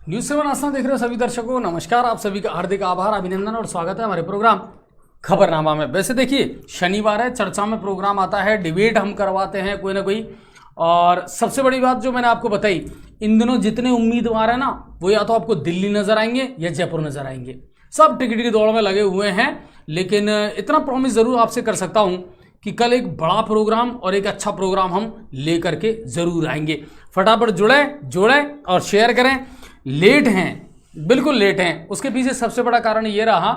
News 7 आस्था देख रहे हो सभी दर्शकों, नमस्कार। आप सभी का हार्दिक आभार, अभिनंदन और स्वागत है हमारे प्रोग्राम खबरनामा में। वैसे देखिए, शनिवार है, चर्चा में प्रोग्राम आता है, डिबेट हम करवाते हैं कोई ना कोई। और सबसे बड़ी बात जो मैंने आपको बताई, इन दिनों जितने उम्मीदवार हैं ना, वो या तो आपको दिल्ली नजर आएंगे या जयपुर नजर आएंगे। सब टिकट की दौड़ में लगे हुए हैं। लेकिन इतना प्रॉमिस जरूर आपसे कर सकता हूं कि कल एक बड़ा प्रोग्राम और एक अच्छा प्रोग्राम हम लेकर के जरूर आएंगे। फटाफट जुड़ें और शेयर करें। लेट हैं, बिल्कुल लेट हैं। उसके पीछे सबसे बड़ा कारण ये रहा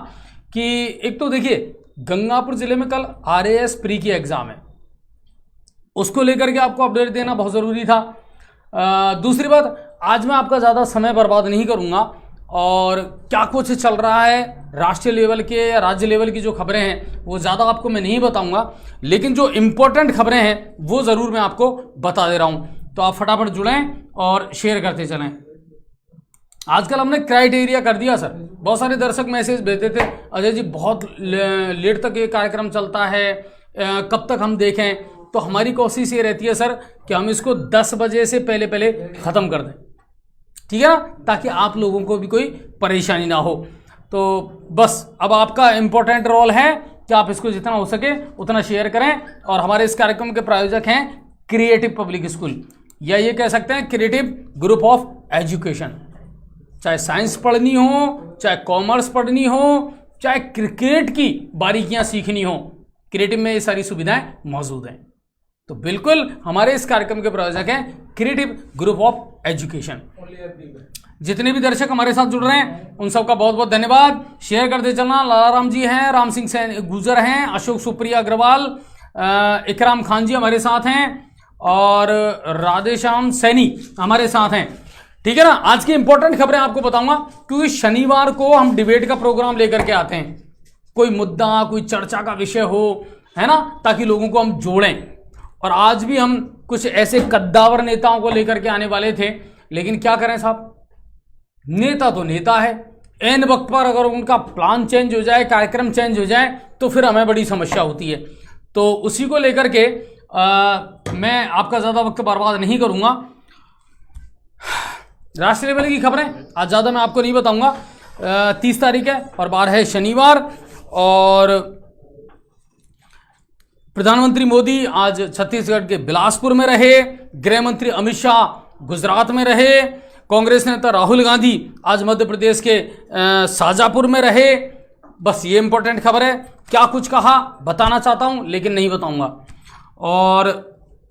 कि एक तो देखिए, गंगापुर जिले में कल RAS प्री की एग्जाम है, उसको लेकर के आपको अपडेट देना बहुत जरूरी था। दूसरी बात, आज मैं आपका ज़्यादा समय बर्बाद नहीं करूंगा और क्या कुछ चल रहा है राष्ट्रीय लेवल के या राज्य लेवल की जो खबरें हैं वो ज़्यादा आपको मैं नहीं बताऊंगा, लेकिन जो इंपॉर्टेंट खबरें हैं वो ज़रूर मैं आपको बता दे रहा हूं। तो आप फटाफट जुड़ें और शेयर करते चलें। आजकल हमने क्राइटेरिया कर दिया सर। बहुत सारे दर्शक मैसेज भेजते थे, अजय जी बहुत लेट तक ये कार्यक्रम चलता है, कब तक हम देखें। तो हमारी कोशिश ये रहती है सर कि हम इसको 10 बजे से पहले ख़त्म कर दें, ठीक है ना, ताकि आप लोगों को भी कोई परेशानी ना हो। तो बस अब आपका इंपॉर्टेंट रोल है कि आप इसको जितना हो सके उतना शेयर करें। और हमारे इस कार्यक्रम के प्रायोजक हैं क्रिएटिव पब्लिक स्कूल, या ये कह सकते हैं क्रिएटिव ग्रुप ऑफ एजुकेशन। चाहे साइंस पढ़नी हो, चाहे कॉमर्स पढ़नी हो, चाहे क्रिकेट की बारीकियां सीखनी हो, क्रिएटिव में ये सारी सुविधाएं मौजूद हैं। तो बिल्कुल हमारे इस कार्यक्रम के प्रायोजक हैं क्रिएटिव ग्रुप ऑफ एजुकेशन। जितने भी दर्शक हमारे साथ जुड़ रहे हैं उन सबका बहुत बहुत धन्यवाद। शेयर करते चलना। लालाराम जी हैं, राम सिंह गुजर हैं, अशोक सुप्रिया अग्रवाल, इकराम खान जी हमारे साथ हैं और राधेश्याम सैनी हमारे साथ हैं, ठीक है ना। आज की इंपॉर्टेंट खबरें आपको बताऊंगा, क्योंकि शनिवार को हम डिबेट का प्रोग्राम लेकर के आते हैं। कोई मुद्दा, कोई चर्चा का विषय हो, है ना, ताकि लोगों को हम जोड़ें। और आज भी हम कुछ ऐसे कद्दावर नेताओं को लेकर के आने वाले थे, लेकिन क्या करें साहब, नेता तो नेता है। एन वक्त पर अगर उनका प्लान चेंज हो जाए, कार्यक्रम चेंज हो जाए, तो फिर हमें बड़ी समस्या होती है। तो उसी को लेकर के मैं आपका ज़्यादा वक्त बर्बाद नहीं करूंगा। राष्ट्रीय लेवल की खबरें आज ज़्यादा मैं आपको नहीं बताऊंगा। 30 तारीख है और बार है शनिवार। और प्रधानमंत्री मोदी आज छत्तीसगढ़ के बिलासपुर में रहे, गृह मंत्री अमित शाह गुजरात में रहे, कांग्रेस नेता राहुल गांधी आज मध्य प्रदेश के शाजापुर में रहे। बस ये इंपॉर्टेंट खबर है। क्या कुछ कहा बताना चाहता हूं, लेकिन नहीं बताऊंगा। और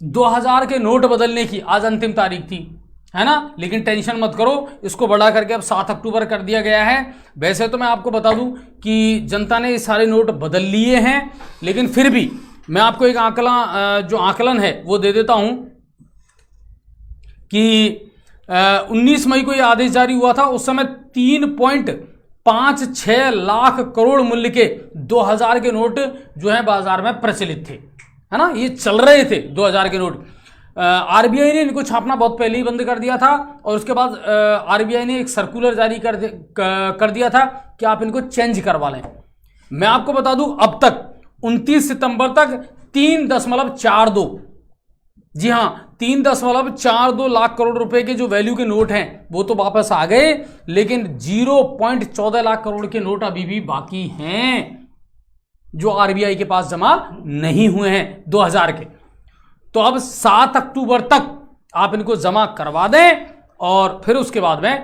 2000 के नोट बदलने की आज अंतिम तारीख थी, है ना, लेकिन टेंशन मत करो, इसको बढ़ा करके अब 7 अक्टूबर कर दिया गया है। वैसे तो मैं आपको बता दूं कि जनता ने ये सारे नोट बदल लिए हैं, लेकिन फिर भी मैं आपको एक आकलन है वो दे देता हूं कि 19 मई को ये आदेश जारी हुआ था। उस समय 3.56 लाख करोड़ मूल्य के 2000 के नोट जो है बाजार में प्रचलित थे, है ना, ये चल रहे थे 2000 के नोट। RBI ने इनको छापना बहुत पहले ही बंद कर दिया था और उसके बाद RBI ने एक सर्कुलर जारी कर दिया था कि आप इनको चेंज करवा लें। मैं आपको बता दूं, अब तक 29 सितंबर तक 3.42, जी हां 3.42 लाख करोड़ रुपए के जो वैल्यू के नोट हैं वो तो वापस आ गए, लेकिन 0.14 लाख करोड़ के नोट अभी भी बाकी हैं जो RBI के पास जमा नहीं हुए हैं 2000 के। तो अब 7 अक्टूबर तक आप इनको जमा करवा दें और फिर उसके बाद में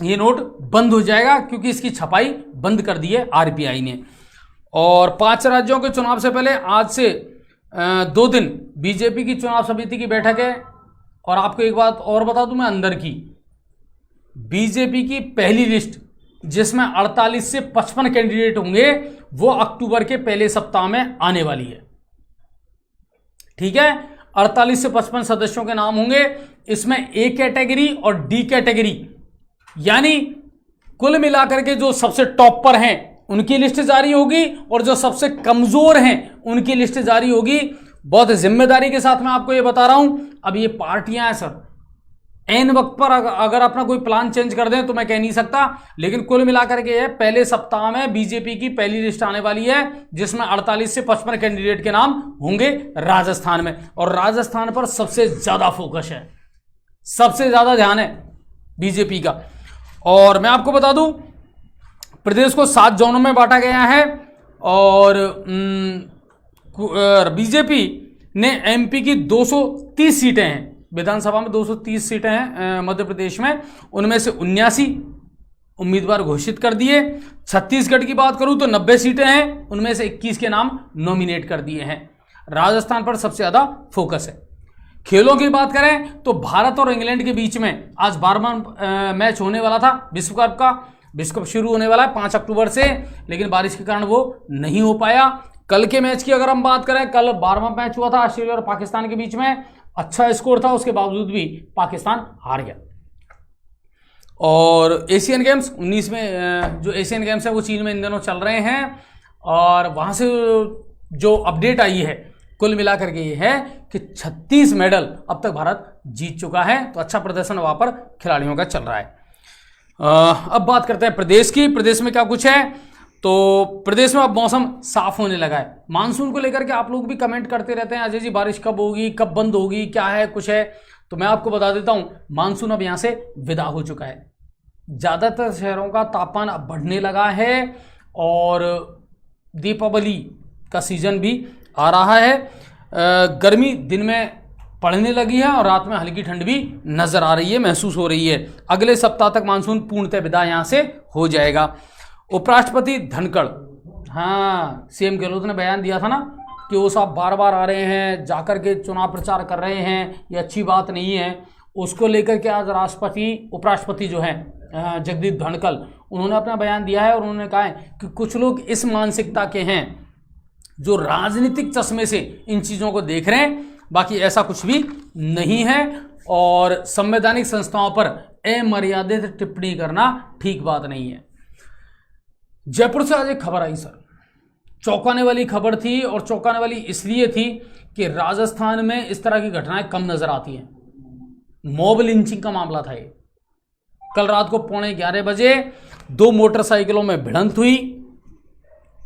ये नोट बंद हो जाएगा, क्योंकि इसकी छपाई बंद कर दी है RBI ने। और 5 राज्यों के चुनाव से पहले आज से 2 दिन बीजेपी की चुनाव समिति की बैठक है। और आपको एक बात और बता दूं मैं अंदर की, बीजेपी की पहली लिस्ट जिसमें 48 से 55 कैंडिडेट होंगे वो अक्टूबर के पहले सप्ताह में आने वाली है, ठीक है। 48 से 55 सदस्यों के नाम होंगे। इसमें A कैटेगरी और D कैटेगरी, यानी कुल मिलाकर के जो सबसे टॉप पर हैं उनकी लिस्ट जारी होगी और जो सबसे कमजोर हैं उनकी लिस्ट जारी होगी। बहुत जिम्मेदारी के साथ मैं आपको ये बता रहा हूं। अब ये पार्टियां हैं सर, एन वक्त पर अगर अपना कोई प्लान चेंज कर दें तो मैं कह नहीं सकता, लेकिन कुल मिलाकर के ये पहले सप्ताह में बीजेपी की पहली लिस्ट आने वाली है जिसमें 48 से 55 कैंडिडेट के नाम होंगे राजस्थान में। और राजस्थान पर सबसे ज्यादा फोकस है, सबसे ज्यादा ध्यान है बीजेपी का। और मैं आपको बता दूं प्रदेश को 7 जोनों में बांटा गया है और बीजेपी ने एमपी की 230 सीटें हैं, विधानसभा में 230 सीटें हैं मध्य प्रदेश में, उनमें से 79 उम्मीदवार घोषित कर दिए। छत्तीसगढ़ की बात करूं तो 90 सीटें हैं, उनमें से 21 के नाम नॉमिनेट कर दिए हैं। राजस्थान पर सबसे ज्यादा फोकस है। खेलों की बात करें तो भारत और इंग्लैंड के बीच में आज 12वां मैच होने वाला था विश्व कप का। विश्व कप शुरू होने वाला है 5 अक्टूबर से, लेकिन बारिश के कारण वो नहीं हो पाया। कल के मैच की अगर हम बात करें, कल 12वां मैच हुआ था ऑस्ट्रेलिया और पाकिस्तान के बीच में। अच्छा स्कोर था, उसके बावजूद भी पाकिस्तान हार गया। और एशियन गेम्स 19 में जो एशियन गेम्स है वो चीन में इन दिनों चल रहे हैं और वहां से जो अपडेट आई है कुल मिलाकर के ये है कि 36 मेडल अब तक भारत जीत चुका है। तो अच्छा प्रदर्शन वहां पर खिलाड़ियों का चल रहा है। अब बात करते हैं प्रदेश की। प्रदेश में क्या कुछ है, तो प्रदेश में अब मौसम साफ होने लगा है। मानसून को लेकर के आप लोग भी कमेंट करते रहते हैं, अजय जी बारिश कब होगी, कब बंद होगी, क्या है कुछ है। तो मैं आपको बता देता हूं, मानसून अब यहां से विदा हो चुका है। ज्यादातर शहरों का तापमान अब बढ़ने लगा है और दीपावली का सीजन भी आ रहा है। गर्मी दिन में पड़ने लगी है और रात में हल्की ठंड भी नजर आ रही है, महसूस हो रही है। अगले सप्ताह तक मानसून पूर्णतः विदा यहां से हो जाएगा। उपराष्ट्रपति धनखड़, हाँ सीएम गहलोत ने बयान दिया था ना कि वो साहब बार बार आ रहे हैं, जाकर के चुनाव प्रचार कर रहे हैं, ये अच्छी बात नहीं है। उसको लेकर के आज उपराष्ट्रपति जो है जगदीप धनखड़, उन्होंने अपना बयान दिया है और उन्होंने कहा है कि कुछ लोग इस मानसिकता के हैं जो राजनीतिक चश्मे से इन चीज़ों को देख रहे हैं, बाकी ऐसा कुछ भी नहीं है। और संवैधानिक संस्थाओं पर अमर्यादित टिप्पणी करना ठीक बात नहीं है। जयपुर से आज एक खबर आई सर, चौंकाने वाली खबर थी और चौंकाने वाली इसलिए थी कि राजस्थान में इस तरह की घटनाएं कम नजर आती हैं। मॉब लिंचिंग का मामला था ये। कल रात को 11:15 बजे 2 मोटरसाइकिलों में भिड़ंत हुई।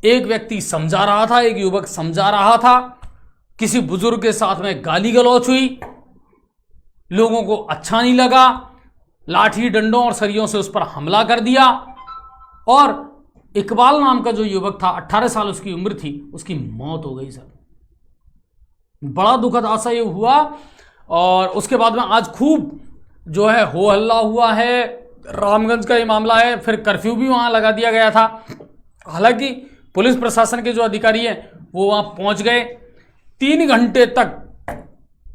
एक व्यक्ति समझा रहा था, एक युवक समझा रहा था, किसी बुजुर्ग के साथ में गाली गलौच हुई, लोगों को अच्छा नहीं लगा, लाठी डंडों और सरियों से उस पर हमला कर दिया और इकबाल नाम का जो युवक था, 18 साल उसकी उम्र थी, उसकी मौत हो गई सर। बड़ा दुखद हादसा ये हुआ और उसके बाद में आज खूब जो है हो हल्ला हुआ है। रामगंज का ये मामला है, फिर कर्फ्यू भी वहां लगा दिया गया था। हालांकि पुलिस प्रशासन के जो अधिकारी हैं वो वहां पहुंच गए। 3 घंटे तक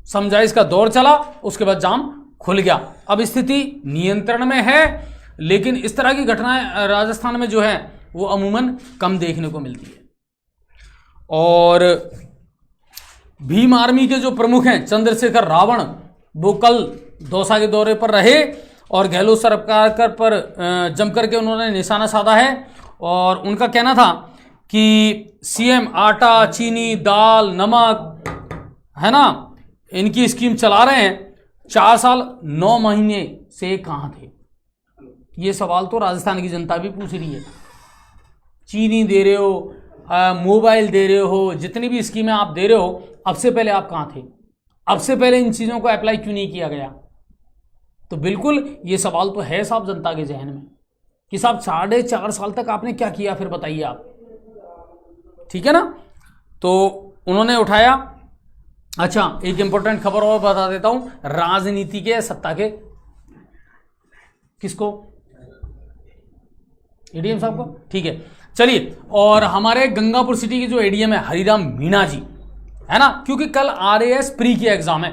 समझाइश का दौर चला, उसके बाद जाम खुल गया। अब स्थिति नियंत्रण में है, लेकिन इस तरह की घटनाएं राजस्थान में जो है वो अमूमन कम देखने को मिलती है। और भीम आर्मी के जो प्रमुख हैं चंद्रशेखर रावण, वो कल दौसा के दौरे पर रहे और गहलोत सरकार पर जमकर के उन्होंने निशाना साधा है। और उनका कहना था कि सीएम आटा, चीनी, दाल, नमक है ना, इनकी स्कीम चला रहे हैं, 4 साल 9 महीने से कहां थे? ये सवाल तो राजस्थान की जनता भी पूछ रही है। चीनी दे रहे हो, मोबाइल दे रहे हो, जितनी भी स्कीमें आप दे रहे हो, अब से पहले आप कहां थे? अब से पहले इन चीजों को अप्लाई क्यों नहीं किया गया? तो बिल्कुल ये सवाल तो है साहब जनता के जहन में कि साहब 4.5 साल तक आपने क्या किया, फिर बताइए आप। ठीक है ना? तो उन्होंने उठाया। अच्छा, एक इंपॉर्टेंट खबर और बता देता हूं, राजनीति के सत्ता के किसको? एडीएम साहब को। ठीक है, चलिए। और हमारे गंगापुर सिटी के जो एडीएम है हरिराम मीणा जी, है ना, क्योंकि कल आरएएस प्री की एग्जाम है,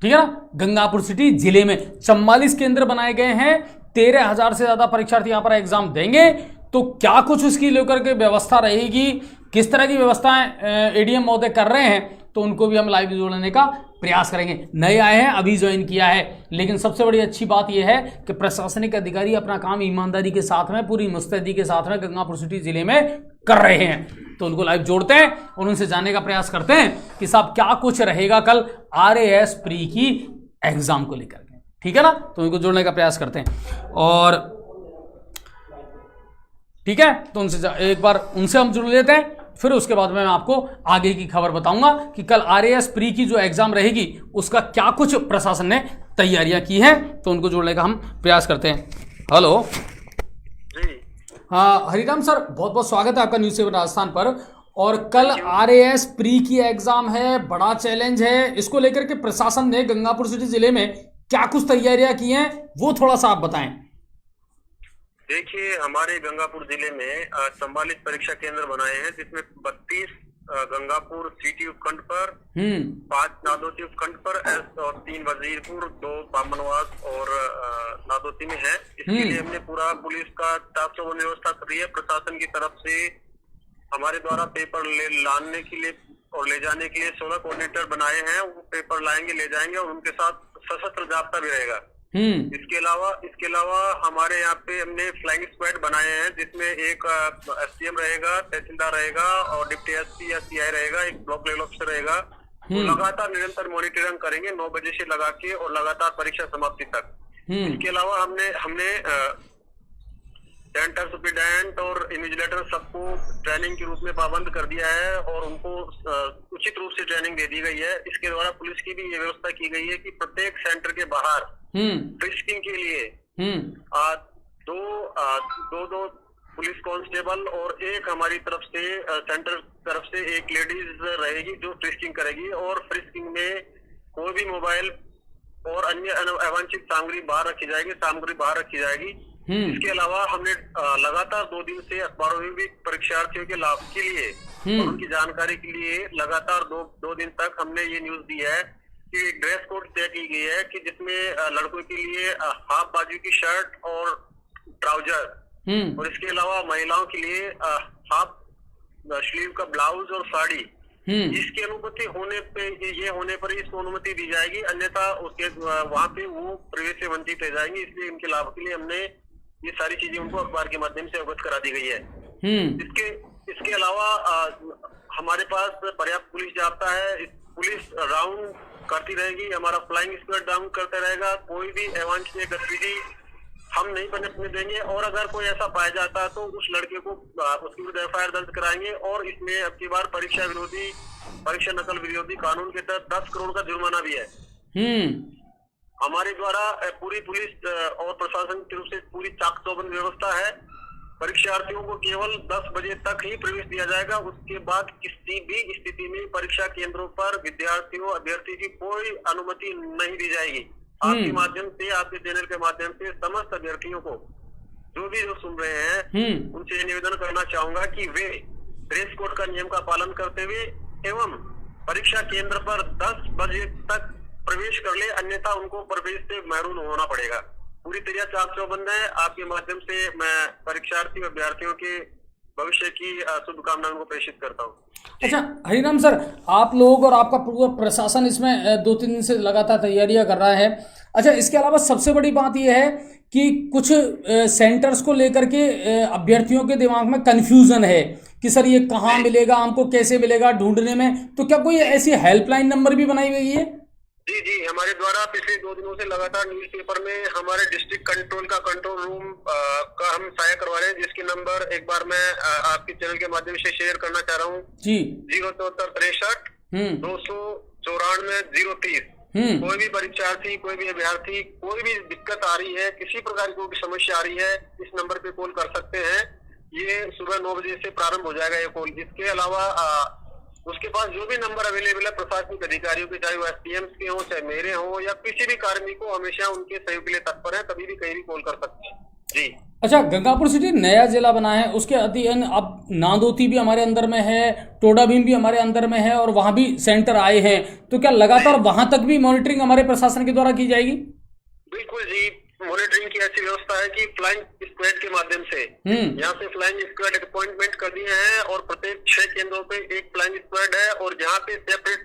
ठीक है ना। गंगापुर सिटी जिले में 44 केंद्र बनाए गए हैं, 13,000 से ज्यादा परीक्षार्थी यहां पर एग्जाम देंगे। तो क्या कुछ उसकी लेकर के व्यवस्था रहेगी, किस तरह की व्यवस्थाएं एडीएम महोदय कर रहे हैं, तो उनको भी हम लाइव जोड़ने का प्रयास करेंगे। नए आए हैं, अभी ज्वाइन किया है, लेकिन सबसे बड़ी अच्छी बात यह है कि प्रशासनिक अधिकारी अपना काम ईमानदारी के साथ में, पूरी मुस्तैदी के साथ में गंगापुर सिटी जिले में कर रहे हैं। तो उनको लाइव जोड़ते हैं और उनसे जानने का प्रयास करते हैं कि साहब क्या कुछ रहेगा कल आरएएस प्री की एग्जाम को लेकर के, ठीक है ना। तो उनको जोड़ने का प्रयास करते हैं और ठीक है, तो उनसे एक बार उनसे हम जुड़ लेते हैं, फिर उसके बाद में मैं आपको आगे की खबर बताऊंगा कि कल आरएएस प्री की जो एग्जाम रहेगी उसका क्या कुछ प्रशासन ने तैयारियां की हैं। तो उनको जोड़ने का हम प्रयास करते हैं। हेलो। जी हाँ हरिराम सर, बहुत बहुत स्वागत है आपका न्यूज़ 7 राजस्थान पर। और कल RAS प्री की एग्जाम है, बड़ा चैलेंज है, इसको लेकर के प्रशासन ने गंगापुर सिटी जिले में क्या कुछ तैयारियां की हैं वो थोड़ा सा आप बताएं। देखिए, हमारे गंगापुर जिले में 44 परीक्षा केंद्र बनाए हैं, जिसमें 32 गंगापुर सिटी उपखंड पर, 5 नादोती उपखंड पर और 3 वजीरपुर, 2 बामनवास और नादोती में है। इसके लिए हमने पूरा पुलिस का 401 व्यवस्था करी है। प्रशासन की तरफ से हमारे द्वारा पेपर लाने के लिए और ले जाने के लिए 16 कोऑर्डिनेटर बनाए हैं। वो पेपर लाएंगे, ले जाएंगे और उनके साथ सशस्त्र जाब्ता भी रहेगा। इसके अलावा हमारे यहाँ पे हमने फ्लाइंग स्क्वाड बनाए हैं, जिसमें एक SDM रहेगा, तहसीलदार रहेगा और डिप्टी SP या CI रहेगा, एक ब्लॉक लेवल ऑफिसर रहेगा। वो लगातार निरंतर मॉनिटरिंग करेंगे 9 बजे से लगा के और लगातार परीक्षा समाप्ति तक। इसके अलावा हमने सेंटर सुप्रिटेंडेंट और इन्विजिलेटर सबको ट्रेनिंग के रूप में पाबंद कर दिया है और उनको उचित रूप से ट्रेनिंग दे दी गई है। इसके द्वारा पुलिस की भी ये व्यवस्था की गई है कि प्रत्येक सेंटर के बाहर फ्रिस्किंग के लिए दो पुलिस कांस्टेबल और एक हमारी तरफ से सेंटर तरफ से एक लेडीज रहेगी जो फ्रिस्किंग करेगी। और फ्रिस्किंग में कोई भी मोबाइल और अन्य अवांछित सामग्री बाहर रखी जाएगी। इसके अलावा हमने लगातार 2 दिन से अखबारों में भी परीक्षार्थियों के लाभ के लिए और उनकी जानकारी के लिए लगातार दो दिन तक हमने ये न्यूज दी है कि ड्रेस कोड तय की गई है कि जिसमें लड़कों के लिए हाफ बाजू की शर्ट और ट्राउजर और इसके अलावा महिलाओं के लिए हाफ स्लीव का ब्लाउज और साड़ी। इसकी अनुमति होने पर इसको अनुमति दी जाएगी, अन्यथा उसके वहाँ पे वो प्रवेश से वंचित रह जाएंगे। इसलिए इनके लाभ के लिए हमने ये सारी चीजें उनको अखबार के माध्यम से अवगत करा दी गई है। इसके अलावा हमारे पास पर्याप्त पुलिस जाब्ता है। पुलिस राउंड करती रहेगी, हमारा फ्लाइंग स्क्वाड राउंड करता रहेगा। कोई भी अवांछनीय गतिविधि हम नहीं बनने देंगे और अगर कोई ऐसा पाया जाता है तो उस लड़के को उसके विरुद्ध FIR दर्ज कराएंगे। और इसमें अब की बार परीक्षा नकल विरोधी कानून के तहत 10 करोड़ का जुर्माना भी है। हमारे द्वारा पूरी पुलिस और प्रशासन की तरफ से पूरी चाक चौबंद व्यवस्था है। परीक्षार्थियों को केवल 10 बजे तक ही प्रवेश दिया जाएगा। उसके बाद किसी भी स्थिति में परीक्षा केंद्रों पर अभ्यर्थी की कोई अनुमति नहीं दी जाएगी। आपके माध्यम से, आपके चैनल के माध्यम से समस्त अभ्यर्थियों को जो सुन रहे हैं उनसे निवेदन करना चाहूंगा कि वे ड्रेस कोड का नियम का पालन करते हुए एवं परीक्षा केंद्र पर 10 बजे तक प्रवेश कर ले, अन्यथा उनको प्रवेश से महरूम होना पड़ेगा। पूरी तरह चाक चौबंद है। आपके माध्यम से मैं परीक्षार्थी अभ्यर्थियों के भविष्य की शुभकामनाओं को प्रेषित करता हूँ। अच्छा हरिराम सर, आप लोग और आपका पूरा प्रशासन इसमें 2-3 दिन से लगातार तैयारियां कर रहा है। अच्छा, इसके अलावा सबसे बड़ी बात यह है कि कुछ सेंटर्स को लेकर के अभ्यर्थियों के दिमाग में कंफ्यूजन है कि सर ये कहाँ मिलेगा, हमको कैसे मिलेगा ढूंढने में, तो क्या कोई ऐसी हेल्पलाइन नंबर भी बनाई गई है? जी, हमारे द्वारा पिछले 2 दिनों से लगातार न्यूज़पेपर में हमारे डिस्ट्रिक्ट कंट्रोल रूम का हम साया करवा रहे हैं, जिसके नंबर एक बार मैं आपके चैनल के माध्यम से शेयर करना चाह रहा हूँ। 07463 294 030। कोई भी परीक्षार्थी, कोई भी अभ्यर्थी, कोई भी दिक्कत आ रही है, किसी प्रकार की कोई समस्या आ रही है, इस नंबर पे कॉल कर सकते हैं। ये सुबह 9 बजे से प्रारंभ हो जाएगा ये कॉल। इसके अलावा उसके पास जो भी नंबर अवेलेबल है प्रशासनिक अधिकारियों के, चाहे वो SDMs के हों, चाहे मेरे हों या किसी भी कार्मिक को, हमेशा उनके सहयोग के लिए तत्पर है, कभी भी कहीं भी कॉल कर सकते हैं। जी। अच्छा, गंगापुर सिटी नया जिला बना है, उसके अधीन अब नादोती भी हमारे अंदर में है, टोडा भीम भी हमारे अंदर में है और वहां भी सेंटर आए हैं, तो क्या लगातार वहां तक भी मॉनिटरिंग हमारे प्रशासन के द्वारा की जाएगी? बिल्कुल जी, मॉनिटरिंग की ऐसी व्यवस्था है कि फ्लाइंग स्क्वाड के माध्यम से यहाँ से फ्लाइंग स्क्वाड अपॉइंटमेंट कर दिए हैं और प्रत्येक 6 केंद्रों पे एक फ्लाइंग स्क्वाड है। और जहाँ पे सेपरेट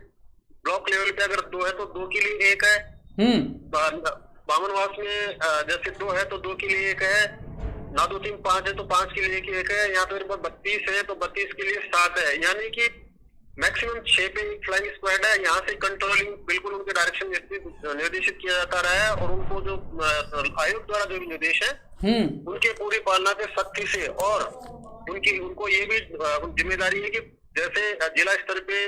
ब्लॉक लेवल पे अगर 2 है तो 2 के लिए एक है। बामनवास में जैसे 2 है तो 2 के लिए एक है। नादोती में 5 है तो 5 के लिए एक है। यहाँ पे 32 है तो 32 के लिए 7 है। यानी कि मैक्सिमम 6 पे एक फ्लाइंग स्क्वाड है। यहाँ से कंट्रोलिंग बिल्कुल उनके डायरेक्शन निर्देशित किया जाता रहा है और उनको जो आयोग द्वारा जो भी निर्देश है उनके पूरी पालना के सख्ती से, और उनको ये भी जिम्मेदारी है कि जैसे जिला स्तर पे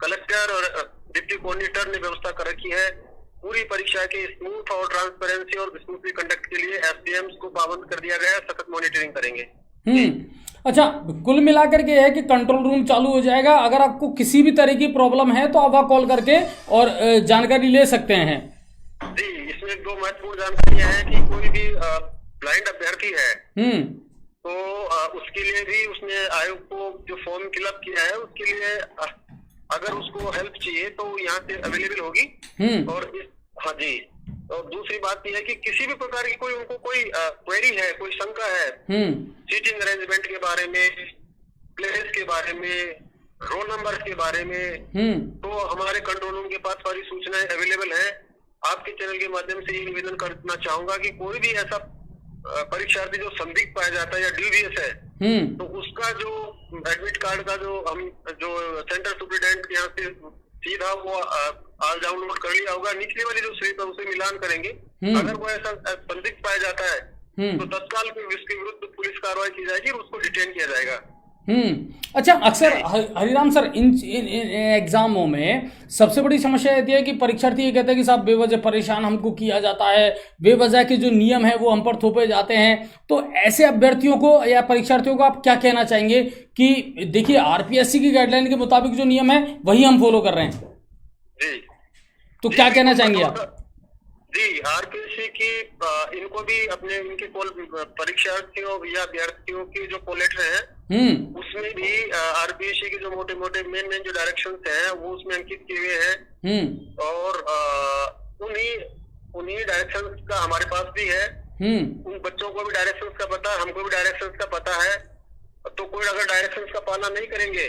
कलेक्टर और डिप्टी कोऑर्डिनेटर ने व्यवस्था कर रखी है, पूरी परीक्षा के स्मूथ और ट्रांसपेरेंसी और स्मूथली कंडक्ट के लिए एसडीएम्स को पाबंद कर दिया गया है, सतत मॉनिटरिंग करेंगे। अच्छा, कुल मिलाकर के है कि कंट्रोल रूम चालू हो जाएगा, अगर आपको किसी भी तरह की प्रॉब्लम है तो आप वहाँ कॉल करके और जानकारी ले सकते हैं। जी, इसमें दो महत्वपूर्ण जानकारियां हैं कि कोई भी ब्लाइंड अभ्यर्थी है तो उसके लिए भी उसने आयोग को जो फॉर्म फिलअप किया है उसके लिए अगर उसको हेल्प चाहिए तो यहाँ से अवेलेबल होगी। और हाँ जी, और दूसरी बात यह है कि किसी भी प्रकार की कोई उनको कोई क्वेरी है, कोई शंका है सीटिंग अरेंजमेंट के बारे में, प्लेस के बारे में, रोल नंबर के बारे में, तो हमारे कंट्रोल रूम के पास सारी सूचनाएं अवेलेबल है। आपके चैनल के माध्यम से ये निवेदन करना चाहूंगा कि कोई भी ऐसा परीक्षार्थी जो संदिग्ध पाया जाता है या ड्यूबियस है तो उसका जो एडमिट कार्ड का जो सेंटर सुप्रिटेंडेंट के यहाँ से सीधा वो आज डाउनलोड कर लिया होगा, निचली वाली जो स्लिप है उसे मिलान करेंगे। अगर वो ऐसा संदिग्ध पाया जाता है तो तत्काल उसके विरुद्ध पुलिस कार्रवाई की जाएगी और उसको डिटेन किया जाएगा। अच्छा, अक्सर हरिराम सर इन एग्जामों में सबसे बड़ी समस्या रहती है कि परीक्षार्थी ये कहते हैं कि साहब बेवजह परेशान हमको किया जाता है, बेवजह के जो नियम है वो हम पर थोपे जाते हैं। तो ऐसे अभ्यर्थियों को या परीक्षार्थियों को आप क्या कहना चाहेंगे कि देखिए आरपीएससी की गाइडलाइन के मुताबिक जो नियम है वही हम फॉलो कर रहे हैं, जी तो क्या कहना चाहेंगे आप? जी, आरपीएससी की इनको भी अपने इनके परीक्षार्थियों या अभ्यर्थियों की जो कॉल लेटर है उसमें भी आरपीएससी के जो मोटे मोटे मेन जो डायरेक्शंस हैं वो उसमें अंकित किए हुए हैं और उन्हीं डायरेक्शंस का हमारे पास भी है। उन बच्चों को भी डायरेक्शंस का पता है, हमको भी डायरेक्शंस का पता है। तो कोई अगर डायरेक्शंस का पालन नहीं करेंगे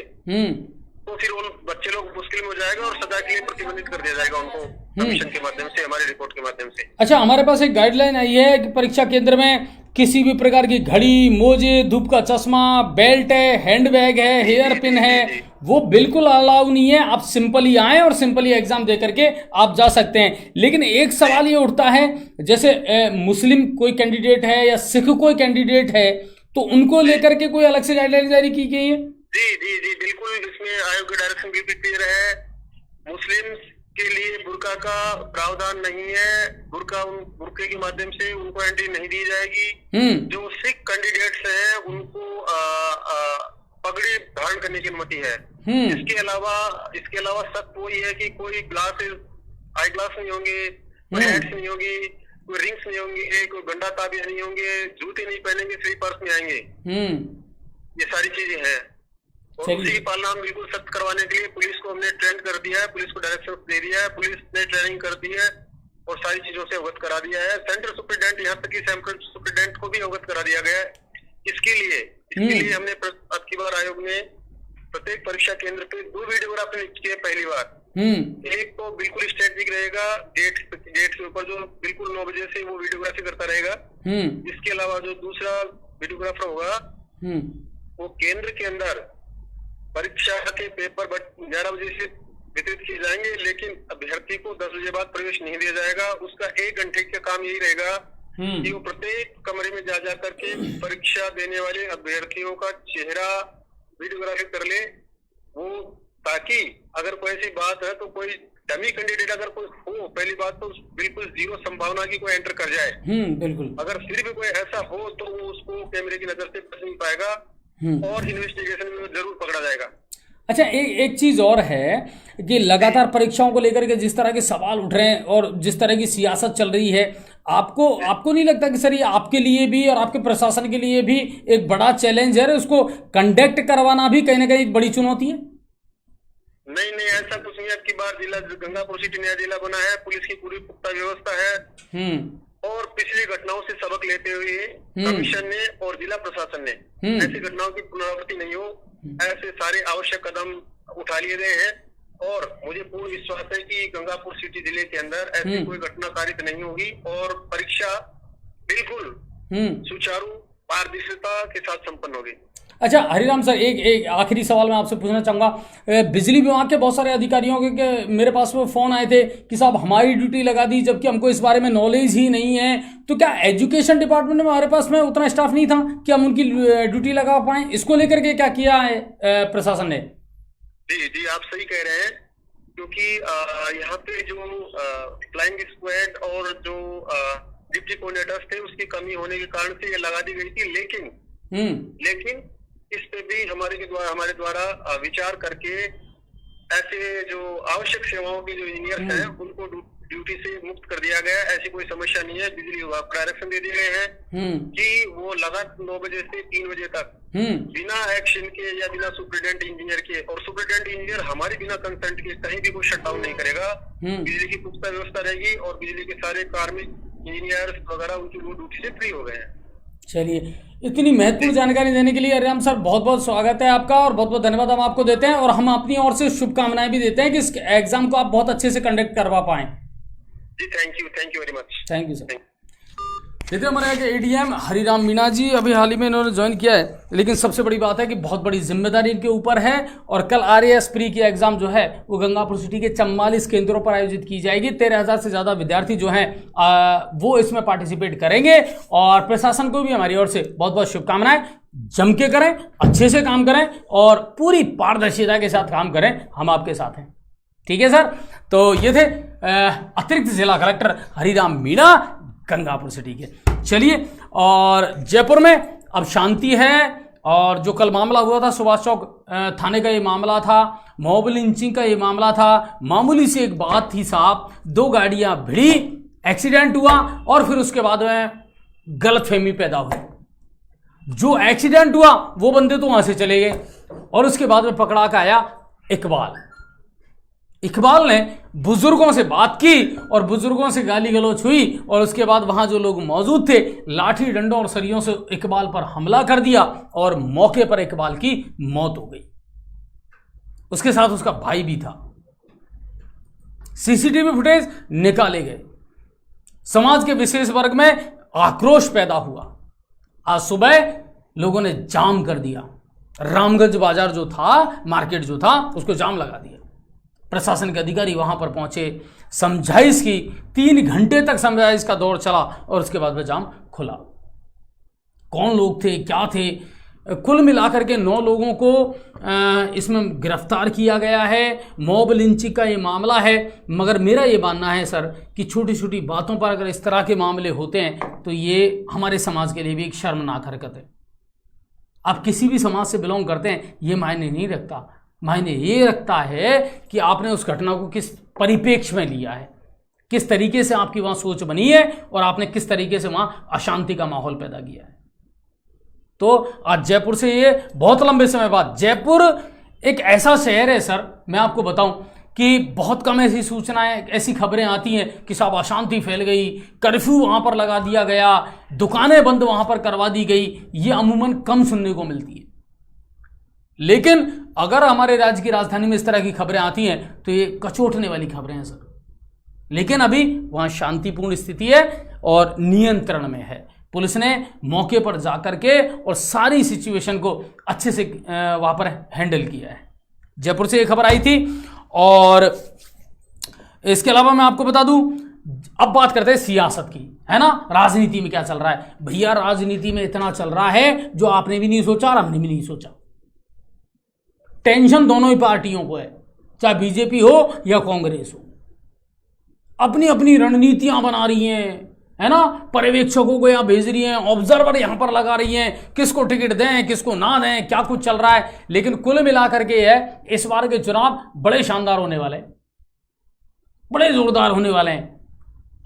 तो फिर उन बच्चे लोग मुश्किल में हो जाएगा और सजा के लिए प्रतिबंधित कर दिया जाएगा उनको कमीशन के माध्यम से, हमारी रिपोर्ट के माध्यम से। अच्छा, हमारे पास एक गाइडलाइन आई है कि परीक्षा केंद्र में किसी भी प्रकार की घड़ी, मोजे, धूप का चश्मा, बेल्ट है, हैंड बैग है, हेयर पिन है, वो बिल्कुल अलाउ नहीं है। आप सिंपली आए और सिंपली एग्जाम दे करके आप जा सकते हैं। लेकिन एक सवाल ये उठता है, जैसे मुस्लिम कोई कैंडिडेट है या सिख कोई कैंडिडेट है तो उनको लेकर के कोई अलग से गाइडलाइन जारी की गई है? जी बिल्कुल, इसमें आयोग की डायरेक्शन भी क्लियर है। मुस्लिम के लिए बुर्का का प्रावधान नहीं है, बुर्के के माध्यम से उनको एंट्री नहीं दी जाएगी। जो सिख कैंडिडेट्स हैं उनको पगड़ी धारण करने की अनुमति है। इसके अलावा सख्त वही है कि कोई ग्लासेस, आई ग्लास नहीं होंगे, कोई हैट्स नहीं होगी, कोई रिंग्स नहीं होंगे, कोई गंडा ताबिया नहीं होंगे, जूते नहीं पहनेंगे, स्लीपर्स में आएंगे। ये सारी चीजें हैं और उसी की पालना हम बिल्कुल सख्त करवाने के लिए पुलिस को हमने ट्रेन कर दिया है, पुलिस को डायरेक्शन दे दिया है, पुलिस ने ट्रेनिंग कर दी है और सारी चीजों से अवगत करा दिया है। सेंटर सुप्रिटेंडेंट यहाँ तक कि सेंट्रल सुप्रिटेंडेंट को भी अवगत करा दिया गया है। इसके लिए हमने अब की बार आयोग ने प्रत्येक परीक्षा केंद्र पे 2 वीडियोग्राफी किए पहली बार। एक तो बिल्कुल स्ट्रेटेजिक रहेगा, डेट के ऊपर जो बिल्कुल 9 बजे से वो वीडियोग्राफी करता रहेगा। इसके अलावा जो दूसरा वीडियोग्राफर होगा वो केंद्र के अंदर परीक्षा के पेपर 11 बजे से वितरित किए जाएंगे, लेकिन अभ्यर्थी को 10 बजे बाद प्रवेश नहीं दिया जाएगा। उसका 1 घंटे का काम यही रहेगा कि वो प्रत्येक कमरे में जा करके परीक्षा देने वाले अभ्यर्थियों का चेहरा वीडियोग्राफी कर ले, वो ताकि अगर कोई ऐसी बात है तो कोई डमी कैंडिडेट अगर कोई हो, पहली बात तो बिल्कुल 0 संभावना की कोई एंटर कर जाए। बिल्कुल, अगर फिर भी कोई ऐसा हो तो वो उसको कैमरे की नजर से बच नहीं पाएगा और इन्वेस्टिगेशन में जरूर पकड़ा जाएगा। अच्छा, एक चीज और है कि लगातार परीक्षाओं को लेकर के जिस तरह के सवाल उठ रहे हैं और जिस तरह की सियासत चल रही है, आपको नहीं लगता कि सर ये आपके लिए भी और आपके प्रशासन के लिए भी एक बड़ा चैलेंज है, उसको कंडक्ट करवाना भी कहीं ना कहीं एक बड़ी चुनौती है? नहीं, ऐसा कुछ नहीं। अब की बार जिला गंगापुर सिटी नया जिला बना है, पुलिस की पूरी पुख्ता व्यवस्था है और पिछली घटनाओं से सबक लेते हुए कमीशन ने और जिला प्रशासन ने ऐसी घटनाओं की पुनरावृत्ति नहीं हो, ऐसे सारे आवश्यक कदम उठा लिए गए हैं और मुझे पूर्ण विश्वास है कि गंगापुर सिटी जिले के अंदर ऐसी कोई घटना कारित नहीं होगी और परीक्षा बिल्कुल सुचारू पारदर्शिता के साथ संपन्न होगी। अच्छा हरिराम सर, एक आखिरी सवाल मैं आपसे पूछना चाहूँगा। बिजली विभाग के बहुत सारे अधिकारियों के मेरे पास वो फ़ोन आए थे कि साहब हमारी ड्यूटी लगा दी, जबकि हमको इस बारे में नॉलेज ही नहीं है। तो क्या एजुकेशन डिपार्टमेंट में हमारे पास में उतना स्टाफ नहीं था कि हम उनकी ड्यूटी लगा पाएँ? इसको लेकर के क्या किया है प्रशासन ने? जी, आप सही कह रहे हैं। क्योंकि यहाँ पे जो फ्लाइंग स्क्वाड और जो डिप्टी कोऑर्डिनेटर्स थे उसकी कमी होने के कारण से ये लगा दी गई थी, लेकिन इस पे भी हमारे द्वारा विचार करके ऐसे जो आवश्यक सेवाओं के जो इंजीनियर्स हैं उनको ड्यूटी से मुक्त कर दिया गया। ऐसी कोई समस्या नहीं है। बिजली विभाग को डायरेक्शन दे दिए गए हैं कि वो लगातार 9 बजे से 3 बजे तक बिना एक्शन के या बिना सुपरिटेंडेंट इंजीनियर के, और सुपरिटेंडेंट इंजीनियर हमारे बिना कंसेंट के कहीं भी कोई शटडाउन नहीं करेगा। बिजली की पुख्ता व्यवस्था रहेगी और बिजली के सारे कार्मिक इंजीनियर्स वगैरह उनकी वो ड्यूटी से फ्री हो गए हैं। चलिए, इतनी महत्वपूर्ण जानकारी देने के लिए अरिहंत सर बहुत बहुत स्वागत है आपका और बहुत बहुत धन्यवाद हम आपको देते हैं, और हम अपनी ओर से शुभकामनाएं भी देते हैं कि इस एग्जाम को आप बहुत अच्छे से कंडक्ट करवा पाएं। जी thank you very much. Thank you sir. देखिए, हमारे यहाँ के एडीएम हरिराम मीणा जी अभी हाल ही में इन्होंने ज्वाइन किया है, लेकिन सबसे बड़ी बात है कि बहुत बड़ी जिम्मेदारी इनके ऊपर है, और कल RAS प्री की एग्जाम जो है वो गंगापुर सिटी के 44 केंद्रों पर आयोजित की जाएगी। 13,000 से ज़्यादा विद्यार्थी जो हैं वो इसमें पार्टिसिपेट करेंगे, और प्रशासन को भी हमारी ओर से बहुत बहुत शुभकामनाएं। जम के करें, अच्छे से काम करें और पूरी पारदर्शिता के साथ काम करें, हम आपके साथ हैं। ठीक है सर। तो ये थे अतिरिक्त जिला कलेक्टर हरिराम मीणा गंगापुर सिटी के। चलिए, और जयपुर में अब शांति है, और जो कल मामला हुआ था सुभाष चौक थाने का ये मामला था, मॉब लिंचिंग का ये मामला था, मामूली सी एक बात थी साहब, 2 गाड़ियां भिड़ी, एक्सीडेंट हुआ और फिर उसके बाद में गलतफहमी पैदा हुई। जो एक्सीडेंट हुआ वो बंदे तो वहां से चले गए, और उसके बाद में पकड़ा के आया इकबाल ने बुजुर्गों से बात की और बुजुर्गों से गाली गलौज हुई, और उसके बाद वहां जो लोग मौजूद थे लाठी डंडों और सरियों से इकबाल पर हमला कर दिया, और मौके पर इकबाल की मौत हो गई। उसके साथ उसका भाई भी था। सीसीटीवी फुटेज निकाले गए। समाज के विशेष वर्ग में आक्रोश पैदा हुआ। आज सुबह लोगों ने जाम कर दिया। रामगंज बाजार जो था, मार्केट जो था, उसको जाम लगा दिया। प्रशासन के अधिकारी वहां पर पहुंचे, समझाइश की, 3 घंटे तक समझाइश का दौर चला, और उसके बाद वह जाम खुला। कौन लोग थे, क्या थे, कुल मिलाकर के 9 लोगों को इसमें गिरफ्तार किया गया है। मॉब लिंचिंग का ये मामला है, मगर मेरा ये मानना है सर कि छोटी छोटी बातों पर अगर इस तरह के मामले होते हैं तो ये हमारे समाज के लिए भी एक शर्मनाक हरकत है। आप किसी भी समाज से बिलोंग करते हैं ये मायने नहीं रखता, मायने ये रखता है कि आपने उस घटना को किस परिप्रेक्ष्य में लिया है, किस तरीके से आपकी वहां सोच बनी है, और आपने किस तरीके से वहां अशांति का माहौल पैदा किया है। तो आज जयपुर से ये बहुत लंबे समय बाद, जयपुर एक ऐसा शहर है सर, मैं आपको बताऊं कि बहुत कम ऐसी सूचनाएं, ऐसी खबरें आती हैं कि साहब अशांति फैल गई, कर्फ्यू वहां पर लगा दिया गया, दुकानें बंद वहां पर करवा दी गई। ये अमूमन कम सुनने को मिलती है। लेकिन अगर हमारे राज्य की राजधानी में इस तरह की खबरें आती हैं तो ये कचोटने वाली खबरें हैं सर। लेकिन अभी वहां शांतिपूर्ण स्थिति है और नियंत्रण में है। पुलिस ने मौके पर जाकर के और सारी सिचुएशन को अच्छे से वहां पर हैंडल किया है। जयपुर से ये खबर आई थी। और इसके अलावा मैं आपको बता दूं, अब बात करते हैं सियासत की, है ना, राजनीति में क्या चल रहा है। भैया राजनीति में इतना चल रहा है जो आपने भी नहीं सोचा और हमने भी नहीं सोचा। टेंशन दोनों ही पार्टियों को है, चाहे बीजेपी हो या कांग्रेस हो। अपनी अपनी रणनीतियां बना रही हैं, है ना, पर्यवेक्षकों को यहां भेज रही हैं, ऑब्जर्वर यहां पर लगा रही हैं, किसको टिकट दें किसको ना दें, क्या कुछ चल रहा है। लेकिन कुल मिलाकर के है इस बार के चुनाव बड़े शानदार होने वाले हैं, बड़े जोरदार होने वाले हैं।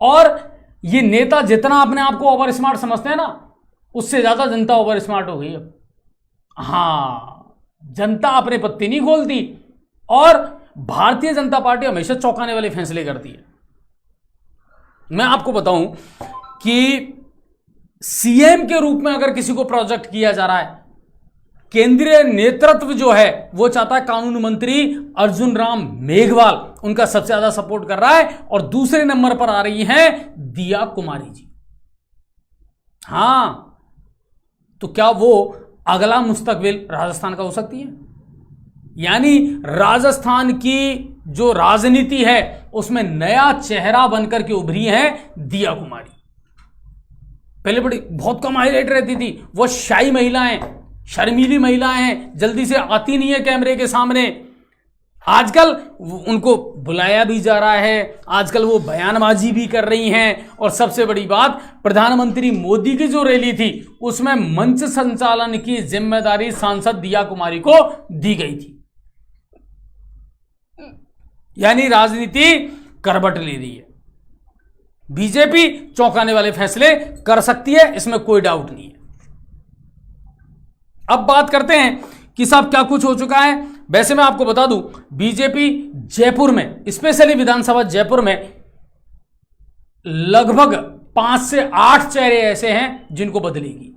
और ये नेता जितना अपने आप को ओवर स्मार्ट समझते हैं ना, उससे ज्यादा जनता ओवर स्मार्ट हो गई अब। हाँ, जनता अपने पत्ती नहीं खोलती, और भारतीय जनता पार्टी हमेशा चौंकाने वाले फैसले करती है। मैं आपको बताऊं कि सीएम के रूप में अगर किसी को प्रोजेक्ट किया जा रहा है, केंद्रीय नेतृत्व जो है वो चाहता है कानून मंत्री अर्जुन राम मेघवाल उनका सबसे ज्यादा सपोर्ट कर रहा है, और दूसरे नंबर पर आ रही हैं दिया कुमारी जी। हां, तो क्या वो अगला मुस्तकबिल राजस्थान का हो सकती है? यानी राजस्थान की जो राजनीति है उसमें नया चेहरा बनकर के उभरी है दिया कुमारी। पहले बहुत कम हाईलाइट रहती थी, वो शाही महिलाएं, शर्मीली महिलाएं हैं, जल्दी से आती नहीं है कैमरे के सामने, आजकल उनको बुलाया भी जा रहा है, आजकल वो बयानबाजी भी कर रही हैं, और सबसे बड़ी बात, प्रधानमंत्री मोदी की जो रैली थी उसमें मंच संचालन की जिम्मेदारी सांसद दिया कुमारी को दी गई थी। यानी राजनीति करवट ले रही है। बीजेपी चौंकाने वाले फैसले कर सकती है, इसमें कोई डाउट नहीं है। अब बात करते हैं कि साहब क्या कुछ हो चुका है। वैसे मैं आपको बता दूं, बीजेपी जयपुर में, स्पेशली विधानसभा जयपुर में, लगभग 5 से 8 चेहरे ऐसे हैं जिनको बदलेगी,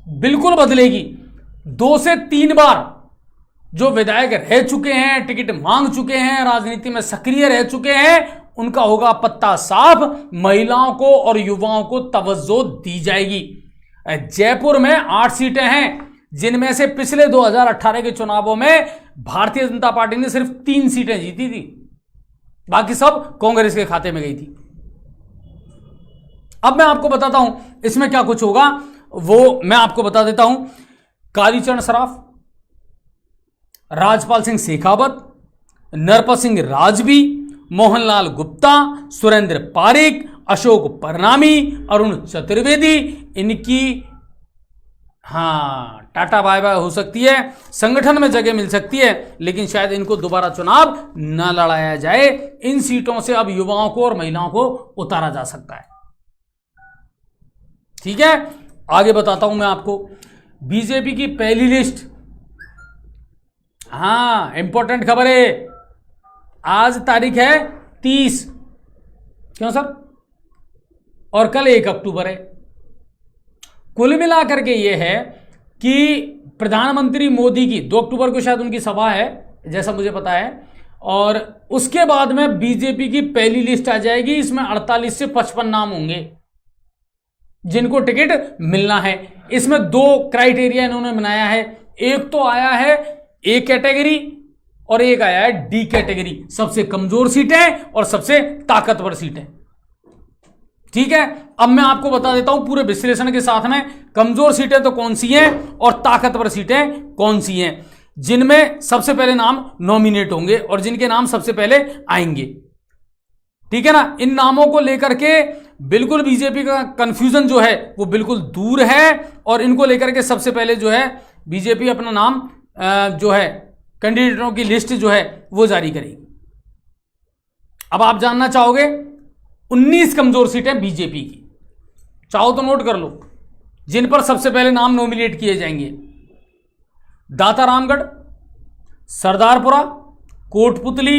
बिल्कुल बदलेगी। 2 से 3 बार जो विधायक रह चुके हैं, टिकट मांग चुके हैं, राजनीति में सक्रिय रह चुके हैं, उनका होगा पत्ता साफ। महिलाओं को और युवाओं को तवज्जो दी जाएगी। जयपुर में 8 सीटें हैं, जिनमें से पिछले 2018 के चुनावों में भारतीय जनता पार्टी ने सिर्फ 3 सीटें जीती थी, बाकी सब कांग्रेस के खाते में गई थी। अब मैं आपको बताता हूं इसमें क्या कुछ होगा, वो मैं आपको बता देता हूं। कालीचरण सराफ, राजपाल सिंह शेखावत, नरपत सिंह राजवी, मोहनलाल गुप्ता, सुरेंद्र पारिक, अशोक परनामी, अरुण चतुर्वेदी, इनकी टाटा बाय बाय हो सकती है, संगठन में जगह मिल सकती है, लेकिन शायद इनको दोबारा चुनाव न लड़ाया जाए। इन सीटों से अब युवाओं को और महिलाओं को उतारा जा सकता है। ठीक है, आगे बताता हूं मैं आपको बीजेपी की पहली लिस्ट। इंपॉर्टेंट खबर है, आज तारीख है 30, क्यों सर, और कल 1 अक्टूबर है। कुल मिलाकर के ये है कि प्रधानमंत्री मोदी की 2 अक्टूबर को शायद उनकी सभा है, जैसा मुझे पता है, और उसके बाद में बीजेपी की पहली लिस्ट आ जाएगी। इसमें 48 से 55 नाम होंगे जिनको टिकट मिलना है। इसमें 2 क्राइटेरिया इन्होंने बनाया है, एक तो आया है ए कैटेगरी और एक आया है डी कैटेगरी, सबसे कमजोर सीटें और सबसे ताकतवर सीटें। ठीक है, अब मैं आपको बता देता हूं पूरे विश्लेषण के साथ में कमजोर सीटें तो कौन सी हैं और ताकतवर सीटें कौन सी हैं, जिनमें सबसे पहले नाम नॉमिनेट होंगे और जिनके नाम सबसे पहले आएंगे। ठीक है ना, इन नामों को लेकर के बिल्कुल बीजेपी का कंफ्यूजन जो है वो बिल्कुल दूर है, और इनको लेकर के सबसे पहले जो है बीजेपी अपना नाम जो है कैंडिडेटों की लिस्ट जो है वो जारी करेगी। अब आप जानना चाहोगे 19 कमजोर सीटें बीजेपी की, चाहो तो नोट कर लो, जिन पर सबसे पहले नाम नॉमिनेट किए जाएंगे। दातारामगढ़, सरदारपुरा, कोटपुतली,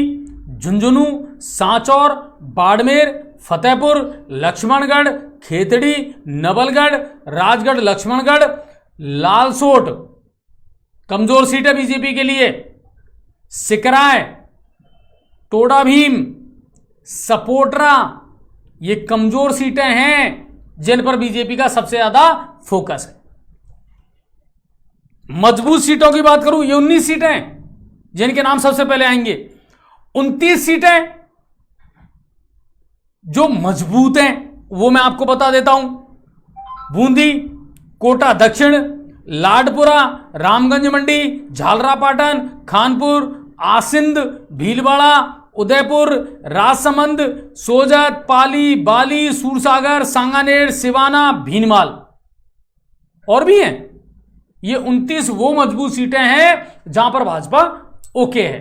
झुंझुनू, सांचौर, बाड़मेर, फतेहपुर, लक्ष्मणगढ़, खेतड़ी, नवलगढ़, राजगढ़ लक्ष्मणगढ़, लालसोट कमजोर सीट है बीजेपी के लिए, सिकराय, टोडा भीम, सपोटरा, ये कमजोर सीटें हैं जिन पर बीजेपी का सबसे ज्यादा फोकस है। मजबूत सीटों की बात करूं, ये 19 सीटें जिनके नाम सबसे पहले आएंगे। 29 सीटें जो मजबूत हैं वो मैं आपको बता देता हूं। बूंदी, कोटा दक्षिण, लाडपुरा, रामगंज मंडी, झालरापाटन, खानपुर, आसिंद, भीलवाड़ा, उदयपुर, राजसमंद, सोजत, पाली, बाली, सूरसागर, सांगानेर, सिवाना, भीनमाल, और भी हैं। ये 29 वो मजबूत सीटें हैं जहां पर भाजपा ओके है,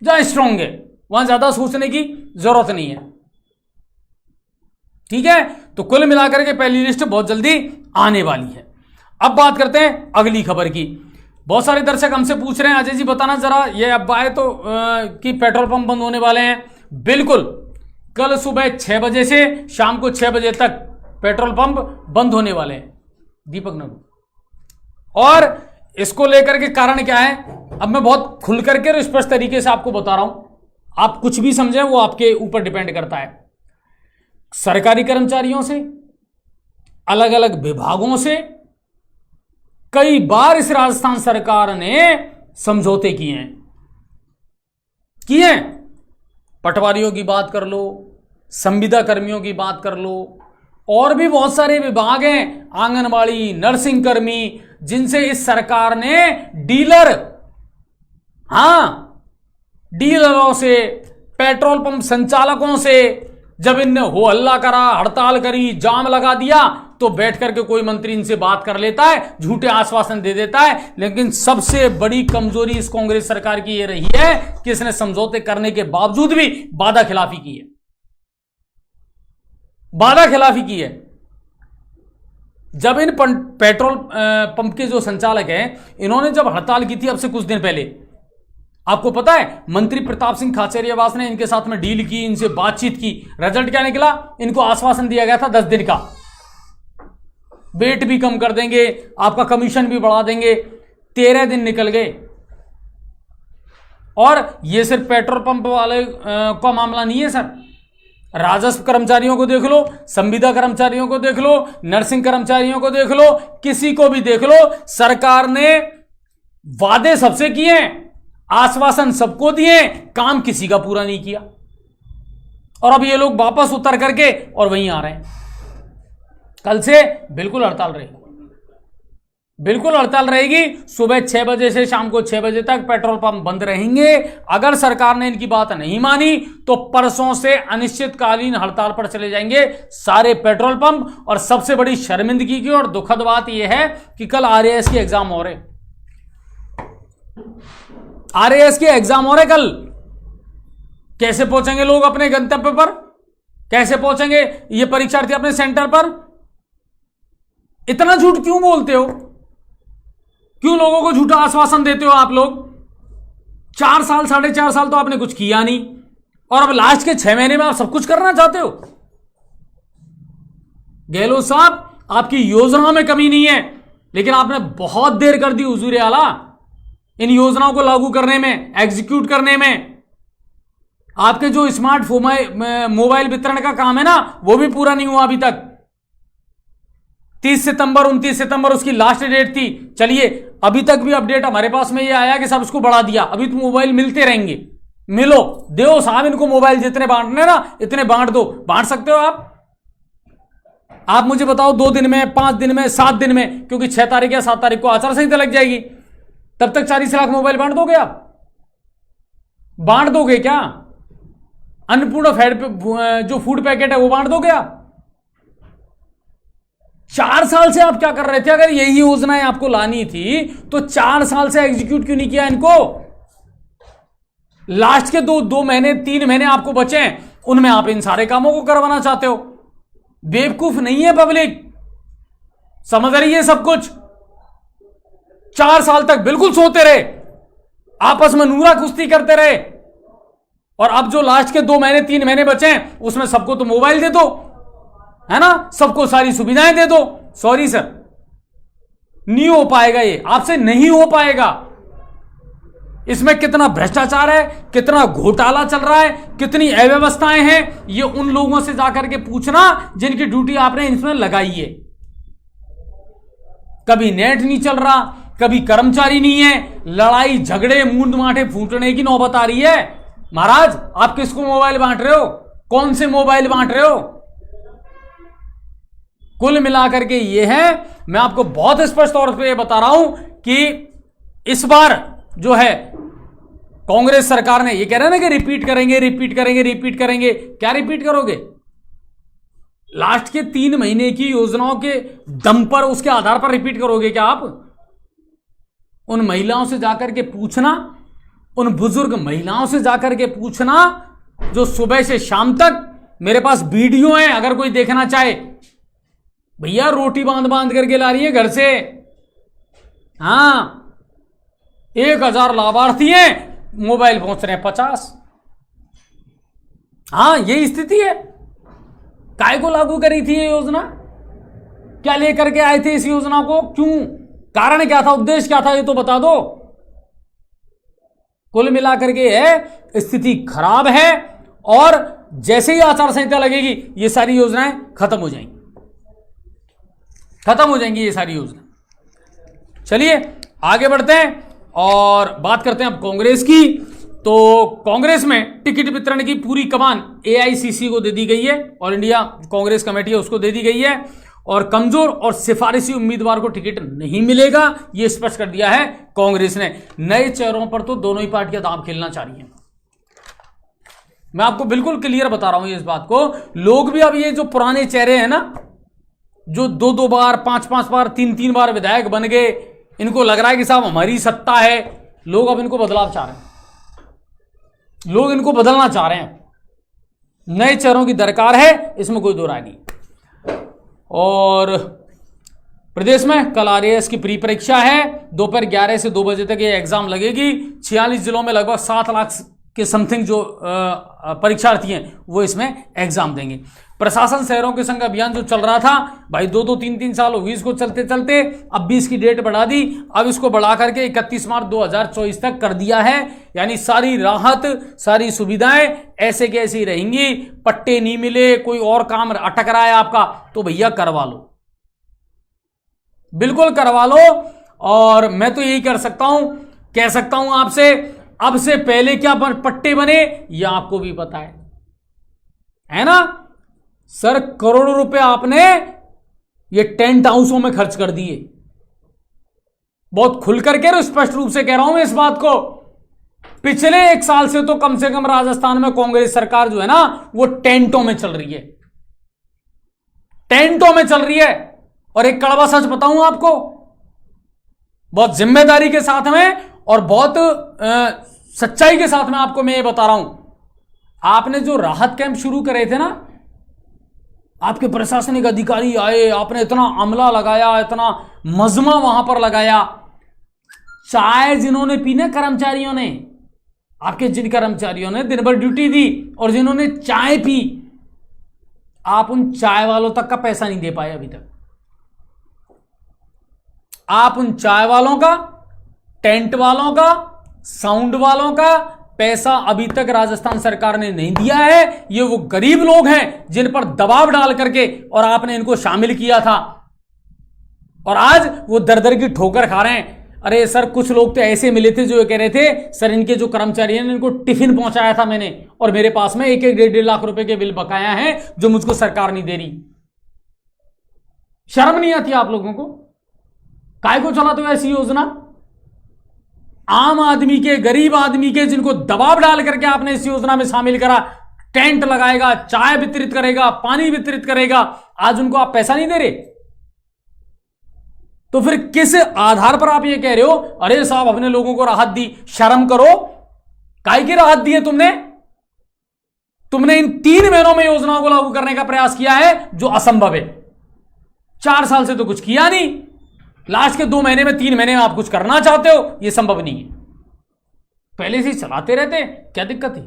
जहां स्ट्रांग है, वहां ज्यादा सोचने की जरूरत नहीं है। ठीक है, तो कुल मिलाकर के पहली लिस्ट बहुत जल्दी आने वाली है। अब बात करते हैं अगली खबर की। बहुत सारे दर्शक हमसे पूछ रहे हैं, अजय जी बताना जरा, ये अब आए तो कि पेट्रोल पंप बंद होने वाले हैं। बिल्कुल, कल सुबह 6 बजे से शाम को 6 बजे तक पेट्रोल पंप बंद होने वाले हैं, दीपक नगर। और इसको लेकर के कारण क्या है, अब मैं बहुत खुल करके और स्पष्ट तरीके से आपको बता रहा हूं। आप कुछ भी समझें वो आपके ऊपर डिपेंड करता है। सरकारी कर्मचारियों से, अलग अलग विभागों से कई बार इस राजस्थान सरकार ने समझौते किए हैं। पटवारियों की बात कर लो, संविदा कर्मियों की बात कर लो, और भी बहुत सारे विभाग हैं, आंगनबाड़ी, नर्सिंग कर्मी, जिनसे इस सरकार ने डीलर, डीलरों से, पेट्रोल पंप संचालकों से जब इनने हो हल्ला करा, हड़ताल करी, जाम लगा दिया, तो बैठ करके कोई मंत्री इनसे बात कर लेता है, झूठे आश्वासन दे देता है। लेकिन सबसे बड़ी कमजोरी इस कांग्रेस सरकार की यह रही है कि इसने समझौते करने के बावजूद भी वादा खिलाफी की है, वादा खिलाफी की है। जब इन पेट्रोल पंप के जो संचालक हैं, इन्होंने जब हड़ताल की थी अब से कुछ दिन पहले, आपको पता है मंत्री प्रताप सिंह खाचरियावास ने इनके साथ में डील की, इनसे बातचीत की। रिजल्ट क्या निकला? इनको आश्वासन दिया गया था 10 दिन का, वेट भी कम कर देंगे, आपका कमीशन भी बढ़ा देंगे। 13 दिन निकल गए। और यह सिर्फ पेट्रोल पंप वाले का मामला नहीं है सर, राजस्व कर्मचारियों को देख लो, संविदा कर्मचारियों को देख लो, नर्सिंग कर्मचारियों को देख लो, किसी को भी देख लो, सरकार ने वादे सबसे किए, आश्वासन सबको दिए, काम किसी का पूरा नहीं किया। और अब ये लोग वापस उतर करके और वहीं आ रहे हैं। कल से बिल्कुल हड़ताल रहेगी, बिल्कुल हड़ताल रहेगी। सुबह 6 बजे से शाम को 6 बजे तक पेट्रोल पंप बंद रहेंगे। अगर सरकार ने इनकी बात नहीं मानी तो परसों से अनिश्चितकालीन हड़ताल पर चले जाएंगे सारे पेट्रोल पंप। और सबसे बड़ी शर्मिंदगी की और दुखद बात यह है कि कल आरएएस के एग्जाम हो रहे, आरएएस के एग्जाम हो रहे कल। कैसे पहुंचेंगे लोग अपने गंतव्य पर? कैसे पहुंचेंगे ये परीक्षार्थी अपने सेंटर पर? इतना झूठ क्यों बोलते हो? क्यों लोगों को झूठा आश्वासन देते हो आप लोग? 4 साल 4.5 साल तो आपने कुछ किया नहीं, और अब लास्ट के 6 महीने में आप सब कुछ करना चाहते हो। गहलोत साहब, आपकी योजनाओं में कमी नहीं है, लेकिन आपने बहुत देर कर दी हुजूर आला इन योजनाओं को लागू करने में, एग्जीक्यूट करने में। आपके जो स्मार्ट मोबाइल वितरण का काम है ना, वो भी पूरा नहीं हुआ अभी तक। 30 सितंबर 29 सितंबर उसकी लास्ट डेट थी। चलिए, अभी तक भी अपडेट हमारे पास में ये आया कि सब उसको बढ़ा दिया। अभी तो मोबाइल मिलते रहेंगे, मिलो, दो साहब इनको मोबाइल, जितने बांटने ना इतने बांट दो। बांट सकते हो आप मुझे बताओ 2 दिन में, 5 दिन में, 7 दिन में, क्योंकि 6 तारीख या 7 तारीख को आचार संहिता लग जाएगी, तब तक 40 लाख मोबाइल बांट दोगे आप? बांट दोगे क्या? अन्नपूर्णा जो फूड पैकेट है वो बांट दोगे आप? 4 साल से आप क्या कर रहे थे? अगर यही योजनाएं आपको लानी थी तो 4 साल से एग्जीक्यूट क्यों नहीं किया इनको? लास्ट के 2 महीने 3 महीने आपको बचे हैं, उनमें आप इन सारे कामों को करवाना चाहते हो। बेवकूफ नहीं है पब्लिक, समझ रही है सब कुछ। 4 साल तक बिल्कुल सोते रहे, आपस में नूरा कुश्ती करते रहे, और अब जो लास्ट के 2 महीने 3 महीने बचे हैं उसमें सबको तो मोबाइल दे दो, है ना, सबको सारी सुविधाएं दे दो। सॉरी सर, नहीं हो पाएगा, ये आपसे नहीं हो पाएगा। इसमें कितना भ्रष्टाचार है, कितना घोटाला चल रहा है, कितनी अव्यवस्थाएं हैं, ये उन लोगों से जाकर के पूछना जिनकी ड्यूटी आपने इसमें लगाई है। कभी नेट नहीं चल रहा, कभी कर्मचारी नहीं है, लड़ाई झगड़े मूंद माठे फूटने की नौबत आ रही है। महाराज, आप किसको मोबाइल बांट रहे हो? कौन से मोबाइल बांट रहे हो? कुल मिलाकर के ये है, मैं आपको बहुत स्पष्ट तौर पे बता रहा हूं कि इस बार जो है कांग्रेस सरकार ने, ये कह रहे हैं ना कि रिपीट करेंगे, रिपीट करेंगे, रिपीट करेंगे। क्या रिपीट करोगे? लास्ट के 3 महीने की योजनाओं के दम पर, उसके आधार पर रिपीट करोगे क्या आप? उन महिलाओं से जाकर के पूछना, उन बुजुर्ग महिलाओं से जाकर के पूछना जो सुबह से शाम तक, मेरे पास वीडियो है अगर कोई देखना चाहे, भैया रोटी बांध बांध करके ला रही है घर से। हाँ, 1000 लाभार्थी हैं, मोबाइल पहुंच रहे हैं 50। हाँ, यही स्थिति है। काय को लागू करी थी ये योजना? क्या लेकर के आए थे इस योजना को? क्यों? कारण क्या था? उद्देश्य क्या था? ये तो बता दो। कुल मिलाकर के है, स्थिति खराब है, और जैसे ही आचार संहिता लगेगी ये सारी योजनाएं खत्म हो जाएंगी, खत्म हो जाएंगी ये सारी योजना। चलिए आगे बढ़ते हैं और बात करते हैं अब कांग्रेस की। तो कांग्रेस में टिकट वितरण की पूरी कमान एआईसीसी को दे दी गई है, ऑल इंडिया कांग्रेस कमेटी है उसको दे दी गई है, और कमजोर और सिफारिशी उम्मीदवार को टिकट नहीं मिलेगा, यह स्पष्ट कर दिया है कांग्रेस ने। नए चेहरों पर तो दोनों ही पार्टियां दांव खेलना चाह रही हैं, मैं आपको बिल्कुल क्लियर बता रहा हूं इस बात को। लोग भी अब ये जो पुराने चेहरे हैं ना, जो 2-2 बार 5-5 बार 3-3 बार विधायक बन गए, इनको लग रहा है कि साहब हमारी सत्ता है, लोग अब इनको बदलाव चाह रहे हैं, लोग इनको बदलना चाह रहे हैं। नए चेहरों की दरकार है, इसमें कोई दो राय नहीं। और प्रदेश में कल आरएएस की प्री परीक्षा है, दोपहर 11 से 2 बजे तक ये एग्जाम लगेगी। 46 जिलों में लगभग 7 लाख के समथिंग जो परीक्षार्थी हैं वो इसमें एग्जाम देंगे। प्रशासन शहरों के संग अभियान जो चल रहा था भाई, 2-2 3-3 साल हो गई इसको चलते चलते, अब भी इसकी डेट बढ़ा दी। अब इसको बढ़ा करके 31 मार्च 2024 तक कर दिया है। यानी सारी राहत, सारी सुविधाएं ऐसे के ऐसी रहेंगी। पट्टे नहीं मिले, कोई और काम अटक रहा है आपका, तो भैया करवा लो, बिल्कुल करवा लो। और मैं तो यही कर सकता हूं, कह सकता हूं आपसे, अब से पहले क्या पट्टे बने यह आपको भी पता है ना सर। करोड़ों रुपए आपने ये टेंट हाउसों में खर्च कर दिए। बहुत खुल करके स्पष्ट रूप से कह रहा हूं मैं इस बात को। पिछले 1 साल से तो कम से कम राजस्थान में कांग्रेस सरकार जो है ना, वो टेंटों में चल रही है, टेंटों में चल रही है। और एक कड़वा सच बताऊं आपको, बहुत जिम्मेदारी के साथ में और बहुत सच्चाई के साथ में आपको मैं ये बता रहा हूं। आपने जो राहत कैंप शुरू करे थे ना, आपके प्रशासनिक अधिकारी आए, आपने इतना अमला लगाया, इतना मजमा वहां पर लगाया। चाय जिन्होंने पी ना कर्मचारियों ने, आपके जिन कर्मचारियों ने दिन भर ड्यूटी दी और जिन्होंने चाय पी, आप उन चाय वालों तक का पैसा नहीं दे पाए अभी तक। आप उन चाय वालों का, टेंट वालों का, साउंड वालों का पैसा अभी तक राजस्थान सरकार ने नहीं दिया है। ये वो गरीब लोग हैं जिन पर दबाव डाल करके और आपने इनको शामिल किया था, और आज वो दर दर की ठोकर खा रहे हैं। अरे सर, कुछ लोग तो ऐसे मिले थे जो ये कह रहे थे सर इनके जो कर्मचारी हैं इनको टिफिन पहुंचाया था मैंने, और मेरे पास में 1-1 लाख रुपए के बिल बकाया हैं जो मुझको सरकार नहीं दे रही। शर्म नहीं आती आप लोगों को? काय को चलाते हो ऐसी योजना? आम आदमी के, गरीब आदमी के, जिनको दबाव डाल करके आपने इस योजना में शामिल करा। टेंट लगाएगा, चाय वितरित करेगा, पानी वितरित करेगा, आज उनको आप पैसा नहीं दे रहे। तो फिर किस आधार पर आप ये कह रहे हो अरे साहब अपने लोगों को राहत दी? शर्म करो। काय की राहत दी है तुमने? तुमने इन 3 महीनों में योजनाओं को लागू करने का प्रयास किया है जो असंभव है। 4 साल से तो कुछ किया नहीं, लास्ट के 2 महीने में 3 महीने में आप कुछ करना चाहते हो, यह संभव नहीं है। पहले से ही चलाते रहते, क्या दिक्कत है?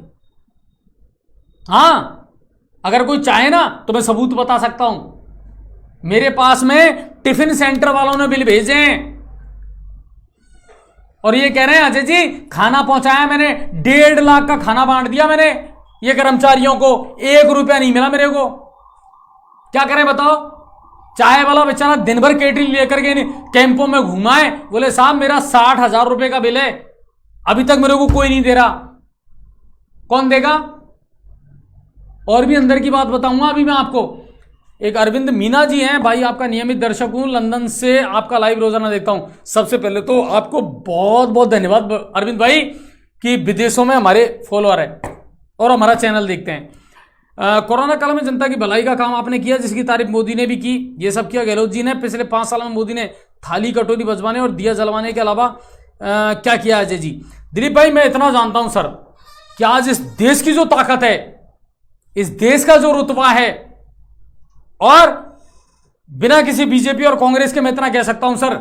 हां, अगर कोई चाहे ना तो मैं सबूत बता सकता हूं। मेरे पास में टिफिन सेंटर वालों ने बिल भेजे हैं और ये कह रहे हैं अजय जी खाना पहुंचाया मैंने, 1.5 लाख का खाना बांट दिया मैंने ये कर्मचारियों को, 1 रुपया नहीं मिला मेरे को। क्या करें बताओ? चाय वाला बेचारा दिन भर केटरिंग लेकर के कैंपों में घुमाए, बोले साहब मेरा 60,000 रुपए का बिल है, अभी तक मेरे को कोई नहीं दे रहा। कौन देगा? और भी अंदर की बात बताऊंगा अभी मैं आपको। एक अरविंद मीना जी हैं भाई, आपका नियमित दर्शक हूं, लंदन से आपका लाइव रोजाना देखता हूं। सबसे पहले तो आपको बहुत बहुत धन्यवाद अरविंद भाई कि विदेशों में हमारे फॉलोअर है और हमारा चैनल देखते हैं। कोरोना काल में जनता की भलाई का काम आपने किया, जिसकी तारीफ मोदी ने भी की। ये सब किया गहलोत जी ने। पिछले 5 साल में मोदी ने थाली कटोरी बजवाने और दिया जलवाने के अलावा क्या किया अजय जी? दिलीप भाई मैं इतना जानता हूं सर कि आज इस देश की जो ताकत है, इस देश का जो रुतबा है, और बिना किसी बीजेपी और कांग्रेस के मैं इतना कह सकता हूं सर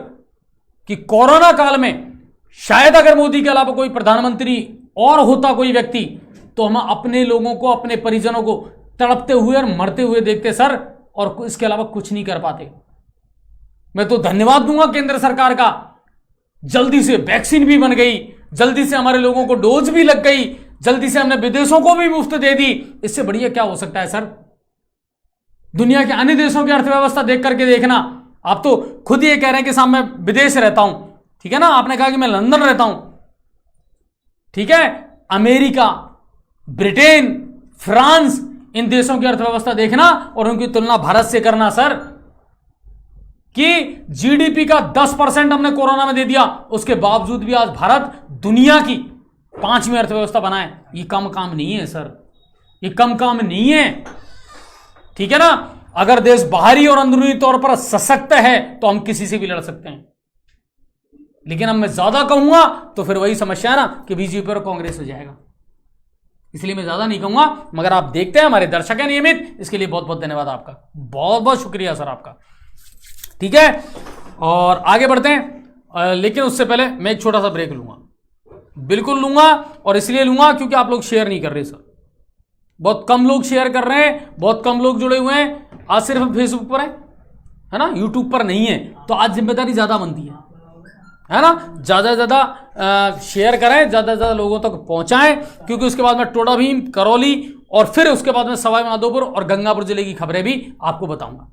कि कोरोना काल में शायद अगर मोदी के अलावा कोई प्रधानमंत्री और होता कोई व्यक्ति, तो हम अपने लोगों को, अपने परिजनों को तड़पते हुए और मरते हुए देखते सर, और इसके अलावा कुछ नहीं कर पाते। मैं तो धन्यवाद दूंगा केंद्र सरकार का, जल्दी से वैक्सीन भी बन गई, जल्दी से हमारे लोगों को डोज भी लग गई, जल्दी से हमने विदेशों को भी मुफ्त दे दी। इससे बढ़िया क्या हो सकता है सर? दुनिया के अन्य देशों की अर्थव्यवस्था देख करके देखना। आप तो खुद ये कह रहे हैं कि साहब मैं विदेश रहता हूं, ठीक है ना? आपने कहा कि मैं लंदन रहता हूं, ठीक है? अमेरिका, ब्रिटेन, फ्रांस, इन देशों की अर्थव्यवस्था देखना और उनकी तुलना भारत से करना सर, कि जीडीपी का 10% हमने कोरोना में दे दिया, उसके बावजूद भी आज भारत दुनिया की 5वीं अर्थव्यवस्था बना है। ये कम काम नहीं है सर। ये कम काम नहीं है, ठीक है ना। अगर देश बाहरी और अंदरूनी तौर पर सशक्त है तो हम किसी से भी लड़ सकते हैं, लेकिन अब मैं ज्यादा कहूंगा तो फिर वही समस्या है ना कि बीजेपी और कांग्रेस हो जाएगा, इसलिए मैं ज्यादा नहीं कहूंगा। मगर आप देखते हैं, हमारे दर्शक हैं नियमित, इसके लिए बहुत बहुत धन्यवाद आपका, बहुत बहुत शुक्रिया सर आपका, ठीक है। और आगे बढ़ते हैं, लेकिन उससे पहले मैं एक छोटा सा ब्रेक लूंगा, बिल्कुल लूंगा, और इसलिए लूंगा क्योंकि आप लोग शेयर नहीं कर रहे सर, बहुत कम लोग शेयर कर रहे हैं, बहुत कम लोग जुड़े हुए हैं। आज सिर्फ फेसबुक पर है ना, यूट्यूब पर नहीं है, तो आज जिम्मेदारी ज्यादा बनती है ना। ज्यादा से ज्यादा शेयर करें, ज्यादा से ज्यादा लोगों तक पहुंचाएं, क्योंकि उसके बाद में टोडा भीम, करौली और फिर उसके बाद में सवाई माधोपुर और गंगापुर जिले की खबरें भी आपको बताऊंगा।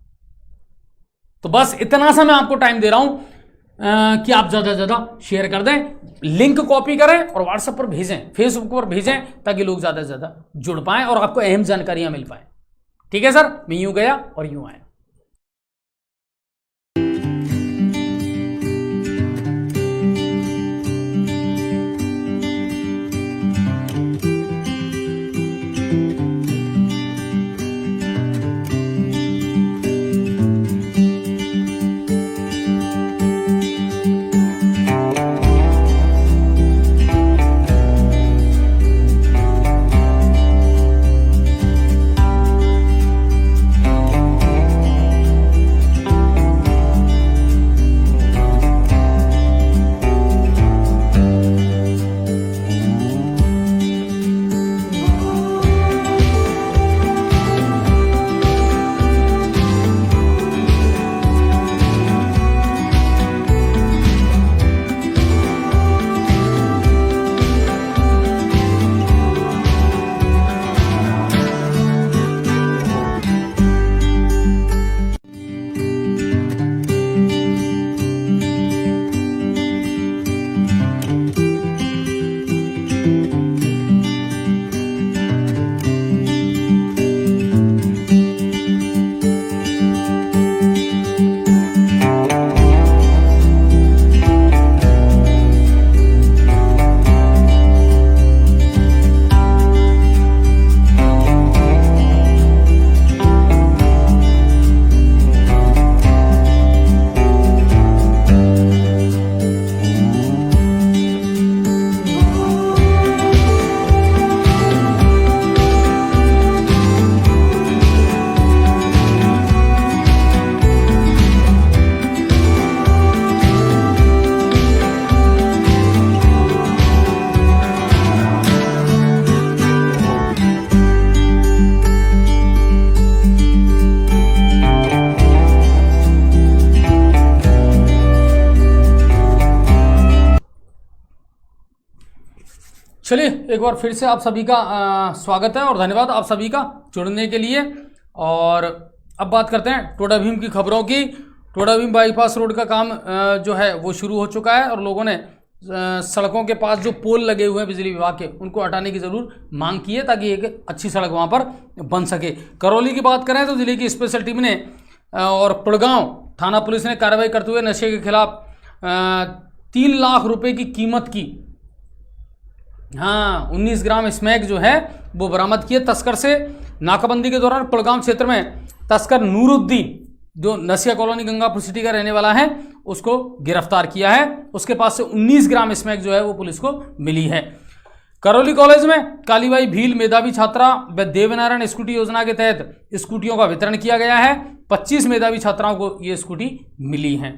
तो बस इतना सा मैं आपको टाइम दे रहा हूं कि आप ज्यादा से ज्यादा शेयर कर दें, लिंक कॉपी करें और व्हाट्सएप पर भेजें, फेसबुक पर भेजें, ताकि लोग ज्यादा से ज्यादा जुड़ पाएं और आपको अहम जानकारियां मिल पाए, ठीक है सर। मैं यूं गया और यूं आया। चलिए एक बार फिर से आप सभी का स्वागत है और धन्यवाद आप सभी का जुड़ने के लिए। और अब बात करते हैं टोडा भीम की खबरों की। टोडा भीम बाईपास रोड का काम जो है वो शुरू हो चुका है और लोगों ने सड़कों के पास जो पोल लगे हुए हैं बिजली विभाग के, उनको हटाने की ज़रूर मांग की है ताकि एक अच्छी सड़क वहाँ पर बन सके। करौली की बात करें तो जिले की स्पेशल टीम ने और पुड़गांव थाना पुलिस ने कार्रवाई करते हुए नशे के खिलाफ 3 लाख रुपए की कीमत की 19 ग्राम स्मैक जो है वो बरामद किए तस्कर से। नाकाबंदी के दौरान पुड़गांव क्षेत्र में तस्कर नूरुद्दीन जो नसिया कॉलोनी गंगापुर सिटी का रहने वाला है उसको गिरफ्तार किया है। उसके पास से 19 ग्राम स्मैक जो है वो पुलिस को मिली है। करौली कॉलेज में कालीबाई भील मेधावी छात्रा व देवनारायण स्कूटी योजना के तहत स्कूटियों का वितरण किया गया है। 25 मेधावी छात्राओं को ये स्कूटी मिली है।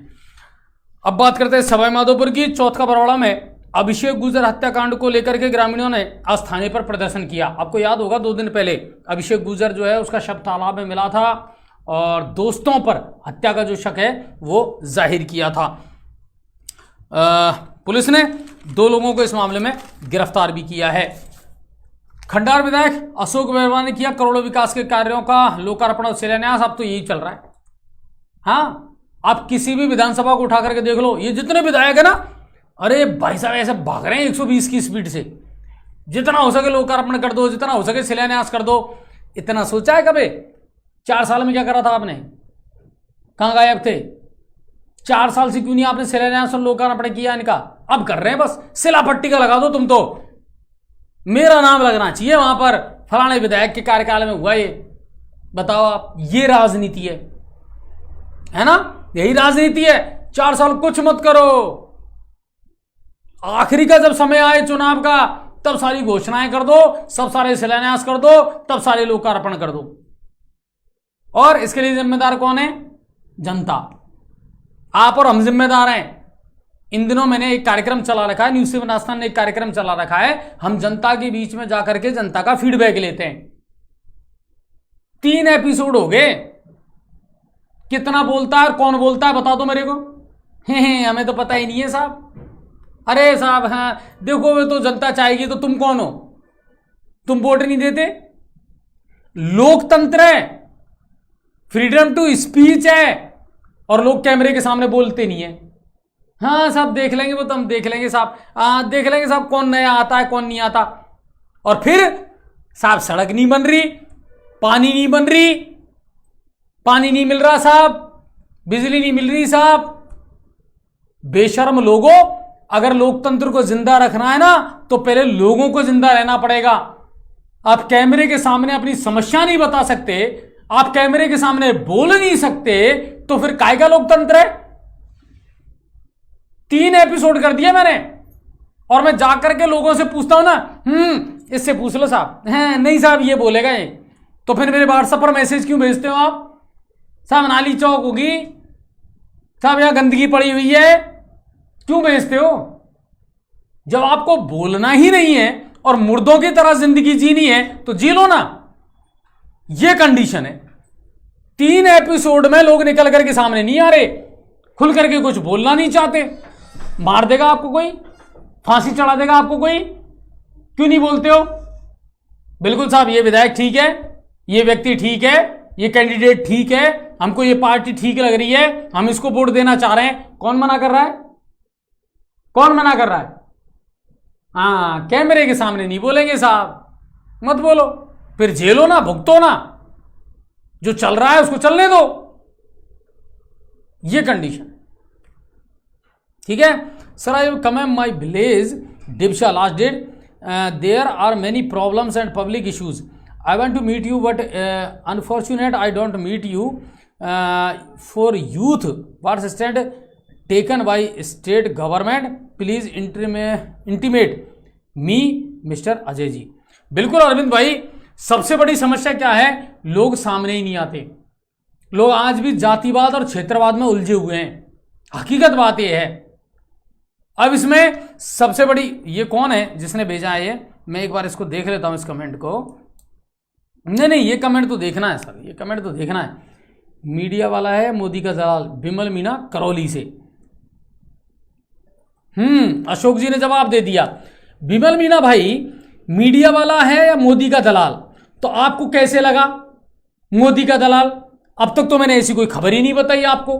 अब बात करते हैं सवाई माधोपुर की। चौथा बरौड़ा में अभिषेक गुर्जर हत्याकांड को लेकर के ग्रामीणों ने आज थाने पर प्रदर्शन किया। आपको याद होगा 2 दिन पहले अभिषेक गुर्जर जो है उसका शव तालाब में मिला था और दोस्तों पर हत्या का जो शक है वो जाहिर किया था। पुलिस ने 2 लोगों को इस मामले में गिरफ्तार भी किया है। खंडार विधायक अशोक वर्मा ने किया करोड़ों विकास के कार्यों का लोकार्पण और शिलान्यास। अब तो यही चल रहा है। हाँ, आप किसी भी विधानसभा को उठा करके देख लो, ये जितने विधायक है ना, अरे भाई साहब ऐसे भाग रहे हैं 120 की स्पीड से। जितना हो सके लोकार्पण कर दो, जितना हो सके शिलान्यास कर दो। इतना सोचा है कभी? 4 साल में क्या करा था आपने? कहां गायब थे? 4 साल से क्यों नहीं आपने शिलान्यास और लोकार्पण किया इनका? अब कर रहे हैं बस। शिला पट्टी का लगा दो तुम तो। मेरा नाम लगना चाहिए वहां पर, फलाने विधायक के कार्यकाल में हुआ ये। बताओ आप, ये राजनीति है ना? यही राजनीति है। 4 साल कुछ मत करो, आखिरी का जब समय आए चुनाव का तब सारी घोषणाएं कर दो, सब सारे शिलान्यास कर दो, तब सारे लोकार्पण कर दो। और इसके लिए जिम्मेदार कौन है? जनता। आप और हम जिम्मेदार हैं। इन दिनों मैंने एक कार्यक्रम चला रखा है, न्यूज़ 7 राजस्थान ने एक कार्यक्रम चला रखा है, हम जनता के बीच में जाकर के जनता का फीडबैक लेते हैं। 3 एपिसोड हो गए। कितना बोलता है और कौन बोलता है बता दो मेरे को। हमें तो पता ही नहीं है साहब। अरे साहब, हाँ देखो, वे तो जनता चाहेगी, तो तुम कौन हो? तुम वोट नहीं देते? लोकतंत्र है, फ्रीडम टू स्पीच है, और लोग कैमरे के सामने बोलते नहीं है। हाँ साहब देख लेंगे, वो तो हम देख लेंगे साहब, देख लेंगे साहब कौन नया आता है कौन नहीं आता। और फिर साहब सड़क नहीं बन रही, पानी नहीं बन रही, पानी नहीं मिल रहा साहब, बिजली नहीं मिल रही साहब। बेशर्म लोगों, अगर लोकतंत्र को जिंदा रखना है ना तो पहले लोगों को जिंदा रहना पड़ेगा। आप कैमरे के सामने अपनी समस्या नहीं बता सकते, आप कैमरे के सामने बोल नहीं सकते, तो फिर काय का लोकतंत्र है? 3 एपिसोड कर दिया मैंने, और मैं जाकर के लोगों से पूछता हूं ना, इससे पूछ लो साहब, नहीं साहब ये बोलेगा ये, तो फिर मेरे व्हाट्सएप पर मैसेज क्यों भेजते हो आप? साहब नाली चौक होगी साहब, यहां गंदगी पड़ी हुई है, क्यों भेजते हो? जब आपको बोलना ही नहीं है और मुर्दों की तरह जिंदगी जीनी है तो जी लो ना। यह कंडीशन है। 3 एपिसोड में लोग निकल करके सामने नहीं आ रहे, खुल करके कुछ बोलना नहीं चाहते। मार देगा आपको कोई, फांसी चढ़ा देगा आपको कोई, क्यों नहीं बोलते हो? बिल्कुल साहब, ये विधायक ठीक है, ये व्यक्ति ठीक है, ये कैंडिडेट ठीक है, हमको ये पार्टी ठीक लग रही है, हम इसको वोट देना चाह रहे हैं। कौन मना कर रहा है? कौन मना कर रहा है? हाँ, कैमरे के सामने नहीं बोलेंगे साहब, मत बोलो, फिर झेलो ना, भुगतो ना, जो चल रहा है उसको चलने दो। ये कंडीशन, ठीक है sir. I come am my village Dibsha last date, there are many problems and public issues. I want to meet you but unfortunate I don't meet you for youth what's stand taken by state government, please intimate me mister Ajay ji. बिल्कुल अरविंद भाई, सबसे बड़ी समस्या क्या है? लोग सामने ही नहीं आते। लोग आज भी जातिवाद और क्षेत्रवाद में उलझे हुए हैं। हकीकत बात यह है। अब इसमें सबसे बड़ी, ये कौन है जिसने भेजा है ये? मैं एक बार इसको देख लेता हूं, इस कमेंट को। नहीं, ये कमेंट तो देखना है सर, ये कमेंट तो देखना है। मीडिया वाला है मोदी का दलाल, बिमल मीना करौली से। अशोक जी ने जवाब दे दिया। बिमल मीना भाई मीडिया वाला है या मोदी का दलाल? तो आपको कैसे लगा मोदी का दलाल? अब तक तो मैंने ऐसी कोई खबर ही नहीं बताई आपको।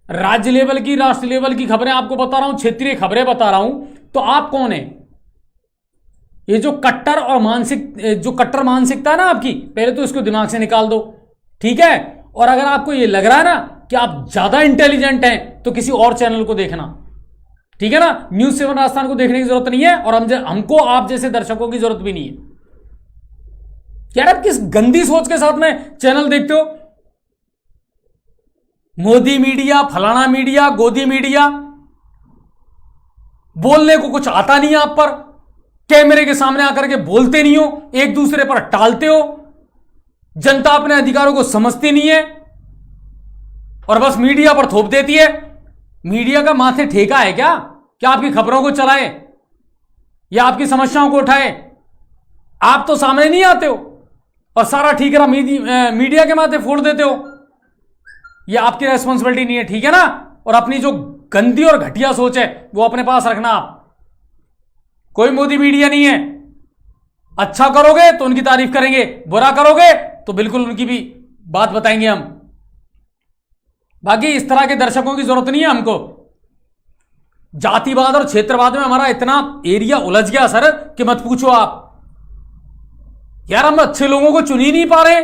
राज्य लेवल की, राष्ट्र लेवल की खबरें आपको बता रहा हूं, क्षेत्रीय खबरें बता रहा हूं, तो आप कौन है? ये जो कट्टर मानसिकता है ना आपकी, पहले तो इसको दिमाग से निकाल दो, ठीक है? और अगर आपको ये लग रहा है ना कि आप ज्यादा इंटेलिजेंट हैं तो किसी और चैनल को देखना, ठीक है ना? न्यूज़ 7 राजस्थान को देखने की जरूरत नहीं है, और हमको आप जैसे दर्शकों की जरूरत भी नहीं है। यार आप किस गंदी सोच के साथ में चैनल देखते हो? मोदी मीडिया, फलाना मीडिया, गोदी मीडिया, बोलने को कुछ आता नहीं है आप पर, कैमरे के सामने आकर के बोलते नहीं हो, एक दूसरे पर टालते हो, जनता अपने अधिकारों को समझती नहीं है और बस मीडिया पर थोप देती है। मीडिया का माथे ठेका है क्या आपकी खबरों को चलाए या आपकी समस्याओं को उठाए? आप तो सामने नहीं आते हो और सारा ठीकरा मीडिया के माथे फोड़ देते हो। यह आपकी रेस्पॉन्सिबिलिटी नहीं है, ठीक है ना? और अपनी जो गंदी और घटिया सोच है वो अपने पास रखना आप। कोई मोदी मीडिया नहीं है। अच्छा करोगे तो उनकी तारीफ करेंगे, बुरा करोगे तो बिल्कुल उनकी भी बात बताएंगे हम। बाकी इस तरह के दर्शकों की जरूरत नहीं है हमको। जातिवाद और क्षेत्रवाद में हमारा इतना एरिया उलझ गया सर कि मत पूछो आप। यार हम अच्छे लोगों को चुन ही नहीं पा रहे,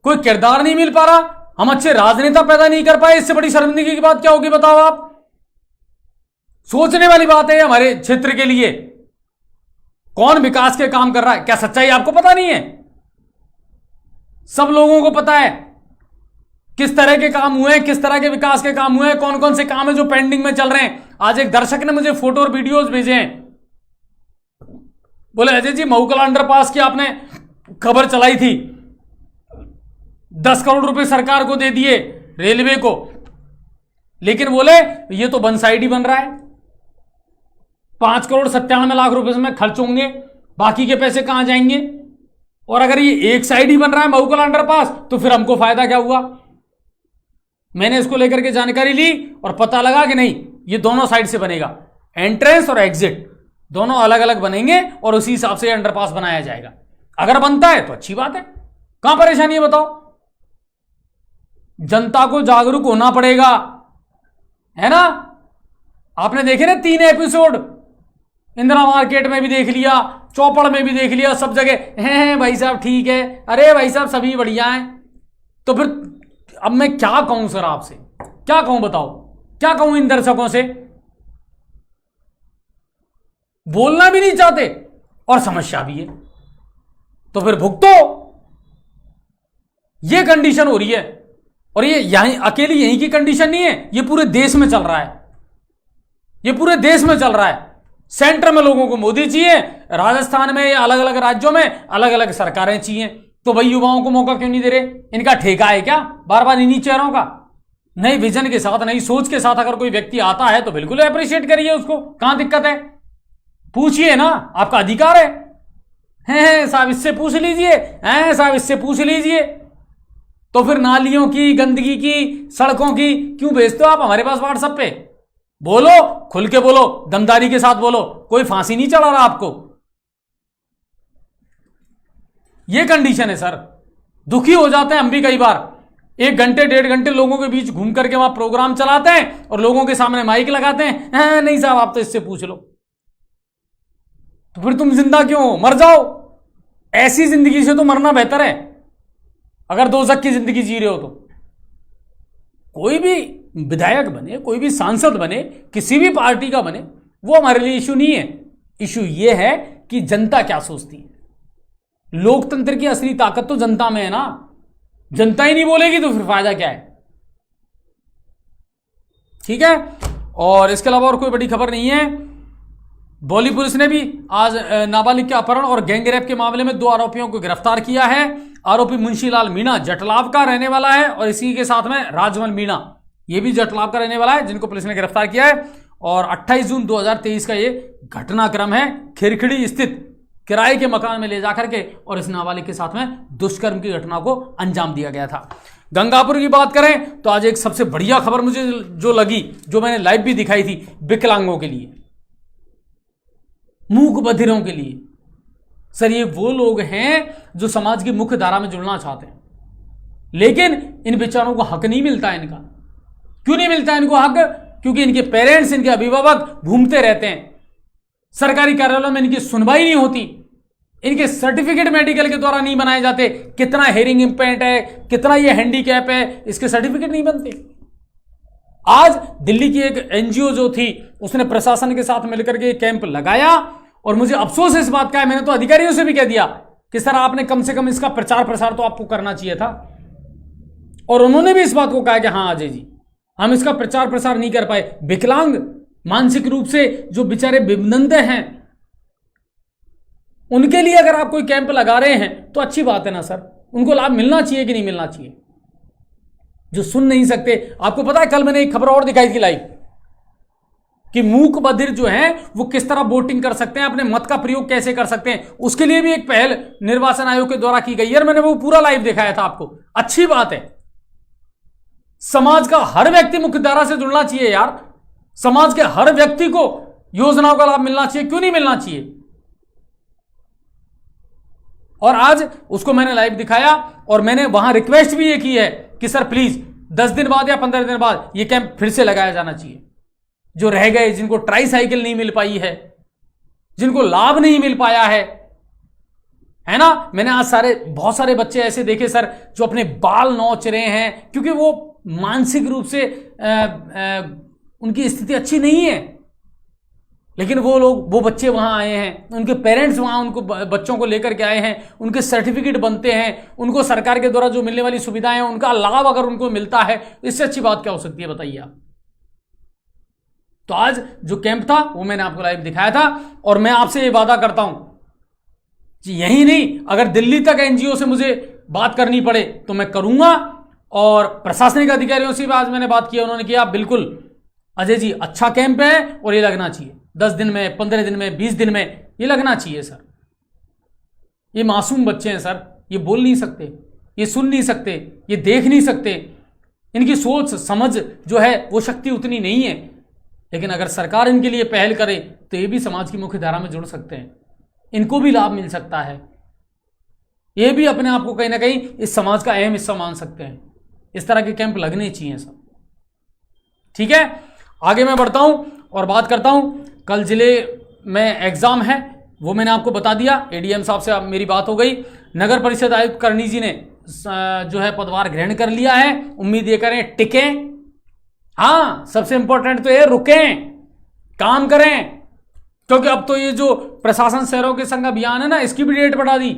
कोई किरदार नहीं मिल पा रहा, हम अच्छे राजनेता पैदा नहीं कर पाए। इससे बड़ी शर्मिंदगी की बात क्या होगी बताओ आप? सोचने वाली बात है हमारे क्षेत्र के लिए। कौन विकास के काम कर रहा है, क्या सच्चाई आपको पता नहीं है? सब लोगों को पता है किस तरह के काम हुए हैं, किस तरह के विकास के काम हुए हैं, कौन कौन से काम है जो पेंडिंग में चल रहे हैं। आज एक दर्शक ने मुझे फोटो और वीडियोस भेजे हैं, बोले अजय जी महूकला अंडरपास की आपने खबर चलाई थी, 10 करोड़ रुपए सरकार को दे दिए रेलवे को, लेकिन बोले ये तो वन साइड ही बन रहा है, 5 करोड़ 97 लाख रुपए में खर्च होंगे, बाकी के पैसे कहां जाएंगे? और अगर ये एक साइड ही बन रहा है महूकला अंडरपास तो फिर हमको फायदा क्या हुआ? मैंने इसको लेकर के जानकारी ली और पता लगा कि नहीं, ये दोनों साइड से बनेगा, एंट्रेंस और एग्जिट दोनों अलग अलग बनेंगे और उसी हिसाब से अंडरपास बनाया जाएगा। अगर बनता है तो अच्छी बात है, कहां परेशानी है बताओ? जनता को जागरूक होना पड़ेगा, है ना? आपने देखे ना 3 एपिसोड, इंदिरा मार्केट में भी देख लिया, चौपड़ में भी देख लिया, सब जगह हैं भाई साहब ठीक है, अरे भाई साहब सभी बढ़िया हैं। तो फिर अब मैं क्या कहूं सर आपसे, क्या कहूं बताओ, क्या कहूं इन दर्शकों से? बोलना भी नहीं चाहते और समस्या भी है, तो फिर भुगतो। ये कंडीशन हो रही है, और ये यहीं अकेली यहीं की कंडीशन नहीं है, ये पूरे देश में चल रहा है, ये पूरे देश में चल रहा है। सेंटर में लोगों को मोदी चाहिए, राजस्थान में या अलग अलग राज्यों में अलग अलग सरकारें चाहिए, तो भाई युवाओं को मौका क्यों नहीं दे रहे? इनका ठेका है क्या बार बार इन्हीं चेहरों का? नई विजन के साथ, नई सोच के साथ अगर कोई व्यक्ति आता है तो बिल्कुल अप्रिशिएट करिए उसको, कहां दिक्कत है? पूछिए ना, आपका अधिकार है साहब इससे पूछ लीजिए, हैं साहब इससे पूछ लीजिए। तो फिर नालियों की, गंदगी की, सड़कों की क्यों भेजते हो आप हमारे पास व्हाट्सएप पे? बोलो, खुल के बोलो, दमदारी के साथ बोलो, कोई फांसी नहीं चढ़ा रहा आपको। ये कंडीशन है सर, दुखी हो जाते हैं हम भी कई बार। 1 घंटे 1.5 घंटे लोगों के बीच घूम करके वहां प्रोग्राम चलाते हैं और लोगों के सामने माइक लगाते हैं, नहीं साहब आप तो इससे पूछ लो। तो फिर तुम जिंदा क्यों हो? मर जाओ, ऐसी जिंदगी से तो मरना बेहतर है अगर दोज़ख की जिंदगी जी रहे हो तो। कोई भी विधायक बने, कोई भी सांसद बने, किसी भी पार्टी का बने, वो हमारे लिए इशू नहीं है। इशू ये है कि जनता क्या सोचती है। लोकतंत्र की असली ताकत तो जनता में है ना, जनता ही नहीं बोलेगी तो फिर फायदा क्या है? ठीक है, और इसके अलावा और कोई बड़ी खबर नहीं है। बॉली पुलिस ने भी आज नाबालिग के अपहरण और गैंगरेप के मामले में 2 आरोपियों को गिरफ्तार किया है। आरोपी मुंशीलाल मीणा जटलाव का रहने वाला है और इसी के साथ में राजमल मीणा, ये भी जटलाव का रहने वाला है, जिनको पुलिस ने गिरफ्तार किया है। और 28 जून 2023 का ये घटनाक्रम है। खिरखिड़ी स्थित किराए के मकान में ले जाकर के और इस नाबालिग के साथ में दुष्कर्म की घटना को अंजाम दिया गया था। गंगापुर की बात करें तो आज एक सबसे बढ़िया खबर मुझे जो लगी, जो मैंने लाइव भी दिखाई थी, विकलांगों के लिए, मूक बधिरों के लिए। सर ये वो लोग हैं जो समाज की मुख्य धारा में जुड़ना चाहते हैं, लेकिन इन बेचारों को हक नहीं मिलता है। इनका क्यों नहीं मिलता इनको हक? क्योंकि इनके पेरेंट्स, इनके अभिभावक घूमते रहते हैं, सरकारी कार्यालयों में इनकी सुनवाई नहीं होती, इनके सर्टिफिकेट मेडिकल के द्वारा नहीं बनाए जाते। कितना हेयरिंग इंपेयर्ड है, कितना ये हैंडीकैप है, इसके सर्टिफिकेट नहीं बनते। आज दिल्ली की एक एनजीओ जो थी, उसने प्रशासन के साथ मिलकर के कैंप लगाया और मुझे अफसोस इस बात का है, मैंने तो अधिकारियों से भी कह दिया कि सर आपने कम से कम इसका प्रचार प्रसार तो आपको करना चाहिए था। और उन्होंने भी इस बात को कहा कि हाँ अजय जी, हम इसका प्रचार प्रसार नहीं कर पाए। विकलांग, मानसिक रूप से जो बेचारे विनम्र हैं, उनके लिए अगर आप कोई कैंप लगा रहे हैं तो अच्छी बात है ना सर, उनको लाभ मिलना चाहिए कि नहीं मिलना चाहिए? जो सुन नहीं सकते, आपको पता है कल मैंने एक खबर और दिखाई थी लाइव कि मूक बधिर जो हैं वो किस तरह वोटिंग कर सकते हैं, अपने मत का प्रयोग कैसे कर सकते हैं, उसके लिए भी एक पहल निर्वाचन आयोग के द्वारा की गई है। मैंने वो पूरा लाइव दिखाया था आपको। अच्छी बात है, समाज का हर व्यक्ति मुख्यधारा से जुड़ना चाहिए यार, समाज के हर व्यक्ति को योजनाओं का लाभ मिलना चाहिए, क्यों नहीं मिलना चाहिए? और आज उसको मैंने लाइव दिखाया और मैंने वहां रिक्वेस्ट भी ये की है कि सर प्लीज 10 दिन बाद या 15 दिन बाद ये कैंप फिर से लगाया जाना चाहिए। जो रह गए, जिनको ट्राई साइकिल नहीं मिल पाई है, जिनको लाभ नहीं मिल पाया है ना। मैंने आज बहुत सारे बच्चे ऐसे देखे सर जो अपने बाल नोच रहे हैं क्योंकि वो मानसिक रूप से उनकी स्थिति अच्छी नहीं है। लेकिन वो बच्चे वहां आए हैं, उनके पेरेंट्स वहां उनको बच्चों को लेकर के आए हैं, उनके सर्टिफिकेट बनते हैं, उनको सरकार के द्वारा जो मिलने वाली सुविधाएं हैं उनका लाभ अगर उनको मिलता है, इससे अच्छी बात क्या हो सकती है बताइए आप। तो आज जो कैंप था वो मैंने आपको लाइव दिखाया था, और मैं आपसे ये वादा करता हूं कि यही नहीं, अगर दिल्ली तक एनजीओ से मुझे बात करनी पड़े तो मैं करूंगा। और प्रशासनिक अधिकारियों से भी आज मैंने बात की, उन्होंने किया बिल्कुल अजय जी अच्छा कैंप है और ये लगना चाहिए, 10 दिन में, 15 दिन में, 20 दिन में ये लगना चाहिए सर। ये मासूम बच्चे हैं सर, ये बोल नहीं सकते, ये सुन नहीं सकते, ये देख नहीं सकते, इनकी सोच समझ जो है वो शक्ति उतनी नहीं है। लेकिन अगर सरकार इनके लिए पहल करे तो ये भी समाज की मुख्य धारा में जुड़ सकते हैं, इनको भी लाभ मिल सकता है, ये भी अपने आप को कहीं ना कहीं इस समाज का अहम हिस्सा मान सकते हैं। इस तरह के कैंप लगने चाहिए सब। ठीक है, आगे मैं बढ़ता हूं और बात करता हूं। कल जिले में एग्जाम है, वो मैंने आपको बता दिया, एडीएम साहब से मेरी बात हो गई। नगर परिषद आयुक्त करनी जी ने जो है पदभार ग्रहण कर लिया है। उम्मीद ये करें टिकें, हाँ सबसे इंपॉर्टेंट तो ये रुकें, काम करें, क्योंकि अब तो ये जो प्रशासन शहरों के संग अभियान है ना, इसकी भी डेट बढ़ा दी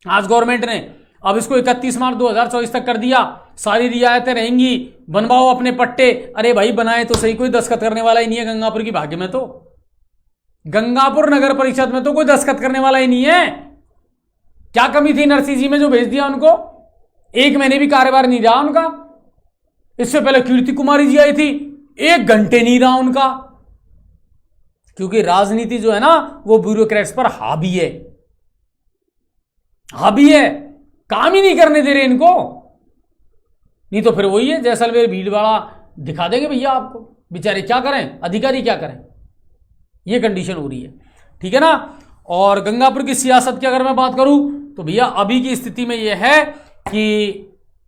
आज गवर्नमेंट ने। अब इसको 31 मार्च 2024 तक कर दिया। सारी रियायतें रहेंगी, बनवाओ अपने पट्टे। अरे भाई बनाए तो सही, कोई दस्तखत करने वाला ही नहीं है गंगापुर की भाग्य में, तो गंगापुर नगर परिषद में तो कोई दस्तखत करने वाला ही नहीं है। क्या कमी थी नरसिंह जी में जो भेज दिया उनको? 1 महीने भी कार्यभार नहीं रहा उनका। इससे पहले कीर्ति कुमारी जी आई थी, 1 घंटे नहीं रहा उनका। क्योंकि राजनीति जो है ना वो ब्यूरोक्रेट्स पर हावी है, हावी है, काम ही नहीं करने दे रहे इनको। नहीं तो फिर वही है, जैसलमेर भीलवाड़ा दिखा देंगे भैया आपको, बेचारे क्या करें, अधिकारी क्या करें, ये कंडीशन हो रही है। ठीक है ना। और गंगापुर की सियासत की अगर मैं बात करूं तो भैया अभी की स्थिति में यह है कि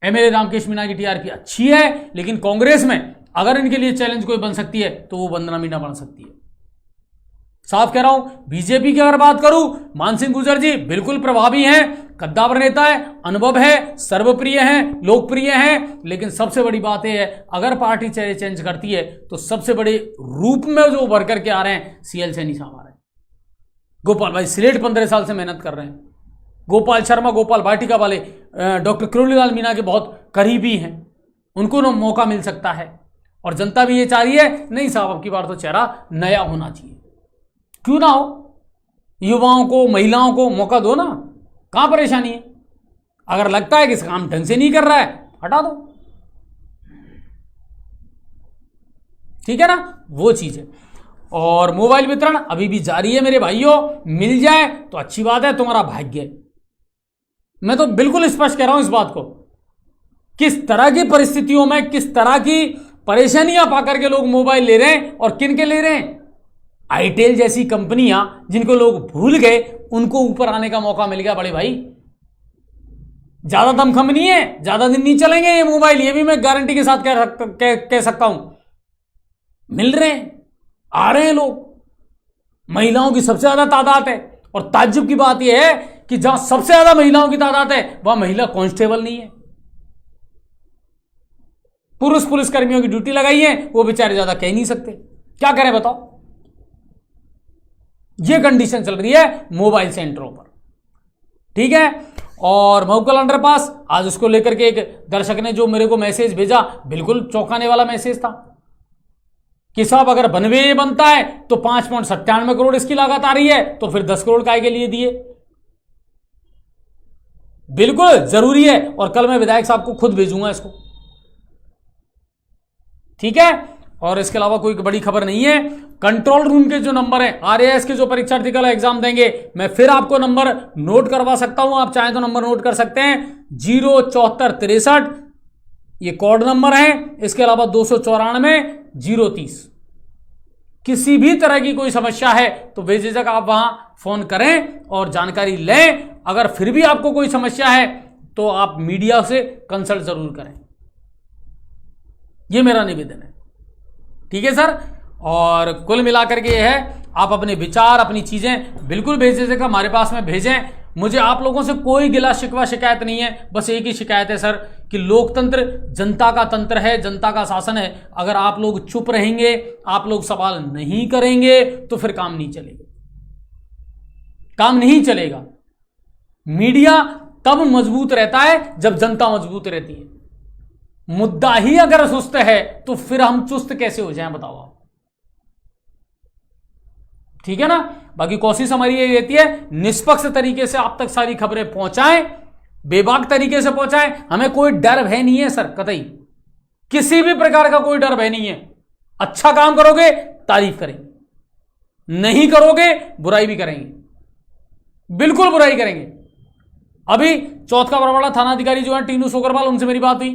एमएलए रामकेश मीणा की टीआरपी अच्छी है, लेकिन कांग्रेस में अगर इनके लिए चैलेंज कोई बन सकती है तो वो वंदना मीणा बन सकती है, साफ कह रहा हूं। बीजेपी की अगर बात करूं, मानसिंह गुर्जर जी बिल्कुल प्रभावी हैं, कद्दावर नेता है, अनुभव है, सर्वप्रिय हैं, लोकप्रिय हैं। लेकिन सबसे बड़ी बात यह है, अगर पार्टी चेहरे चेंज करती है तो सबसे बड़े रूप में जो उभर करके आ रहे हैं सीएल सैनी साहब आ रहे हैं। गोपाल भाई सिलेट 15 साल से मेहनत कर रहे हैं। गोपाल शर्मा, गोपाल वाटिका वाले डॉक्टर किरोड़ीलाल मीणा के बहुत करीबी हैं, उनको ना मौका मिल सकता है। और जनता भी ये चाह रही है, नहीं साहब अब की बार तो चेहरा नया होना चाहिए। क्यों ना हो, युवाओं को, महिलाओं को मौका दो ना, कहां परेशानी है। अगर लगता है कि काम ढंग से नहीं कर रहा है, हटा दो, ठीक है ना, वो चीज है। और मोबाइल वितरण अभी भी जारी है मेरे भाइयों, मिल जाए तो अच्छी बात है, तुम्हारा भाग्य है। मैं तो बिल्कुल स्पष्ट कह रहा हूं इस बात को, किस तरह की परिस्थितियों में, किस तरह की परेशानियां पाकर के लोग मोबाइल ले रहे हैं, और किन के ले रहे हैं। आईटेल जैसी कंपनियां जिनको लोग भूल गए, उनको ऊपर आने का मौका मिल गया बड़े भाई। ज्यादा दमखम नहीं है, ज्यादा दिन नहीं चलेंगे ये मोबाइल, ये भी मैं गारंटी के साथ कह सकता हूं। मिल रहे हैं, आ रहे हैं लोग, महिलाओं की सबसे ज्यादा तादाद है। और ताज्जुब की बात यह है कि जहां सबसे ज्यादा महिलाओं की तादाद है वहां महिला कांस्टेबल नहीं है। पुरुष पुलिसकर्मियों की ड्यूटी लगाई है, वो बेचारे ज्यादा कह नहीं सकते, क्या करें बताओ। ये कंडीशन चल रही है मोबाइल सेंटरों पर, ठीक है। और मऊकल अंडरपास, आज उसको लेकर के एक दर्शक ने जो मेरे को मैसेज भेजा, बिल्कुल चौंकाने वाला मैसेज था कि साहब अगर बनवे बनता है तो 5.97 करोड़ इसकी लागत आ रही है, तो फिर 10 करोड़ काय के लिए दिए। बिल्कुल जरूरी है, और कल मैं विधायक साहब को खुद भेजूंगा इसको, ठीक है। और इसके अलावा कोई बड़ी खबर नहीं है। कंट्रोल रूम के जो नंबर है, आरएएस के जो परीक्षार्थी कल एग्जाम देंगे, मैं फिर आपको नंबर नोट करवा सकता हूं, आप चाहें तो नंबर नोट कर सकते हैं। 07463 ये कोड नंबर है, इसके अलावा 294 030। किसी भी तरह की कोई समस्या है तो बेझिझक आप वहां फोन करें और जानकारी लें। अगर फिर भी आपको कोई समस्या है तो आप मीडिया से कंसल्ट जरूर करें, यह मेरा निवेदन है, ठीक है सर। और कुल मिलाकर के यह है, आप अपने विचार, अपनी चीजें बिल्कुल बेझिझक हमारे पास में भेजें। मुझे आप लोगों से कोई गिला शिकवा शिकायत नहीं है, बस एक ही शिकायत है सर कि लोकतंत्र जनता का तंत्र है, जनता का शासन है। अगर आप लोग चुप रहेंगे, आप लोग सवाल नहीं करेंगे तो फिर काम नहीं चलेगा, काम नहीं चलेगा। मीडिया तब मजबूत रहता है जब जनता मजबूत रहती है। मुद्दा ही अगर सुस्त है तो फिर हम चुस्त कैसे हो जाएं, बताओ आप। ठीक है ना। बाकी कोशिश हमारी ये रहती है निष्पक्ष तरीके से आप तक सारी खबरें पहुंचाएं, बेबाक तरीके से पहुंचाएं। हमें कोई डर भय नहीं है सर, कतई किसी भी प्रकार का कोई डर भय नहीं है। अच्छा काम करोगे तारीफ करेंगे, नहीं करोगे बुराई भी करेंगे, बिल्कुल बुराई करेंगे। अभी चौथ का बरवाड़ा थानाधिकारी जो है टीनू सोकरवाल, उनसे मेरी बात हुई।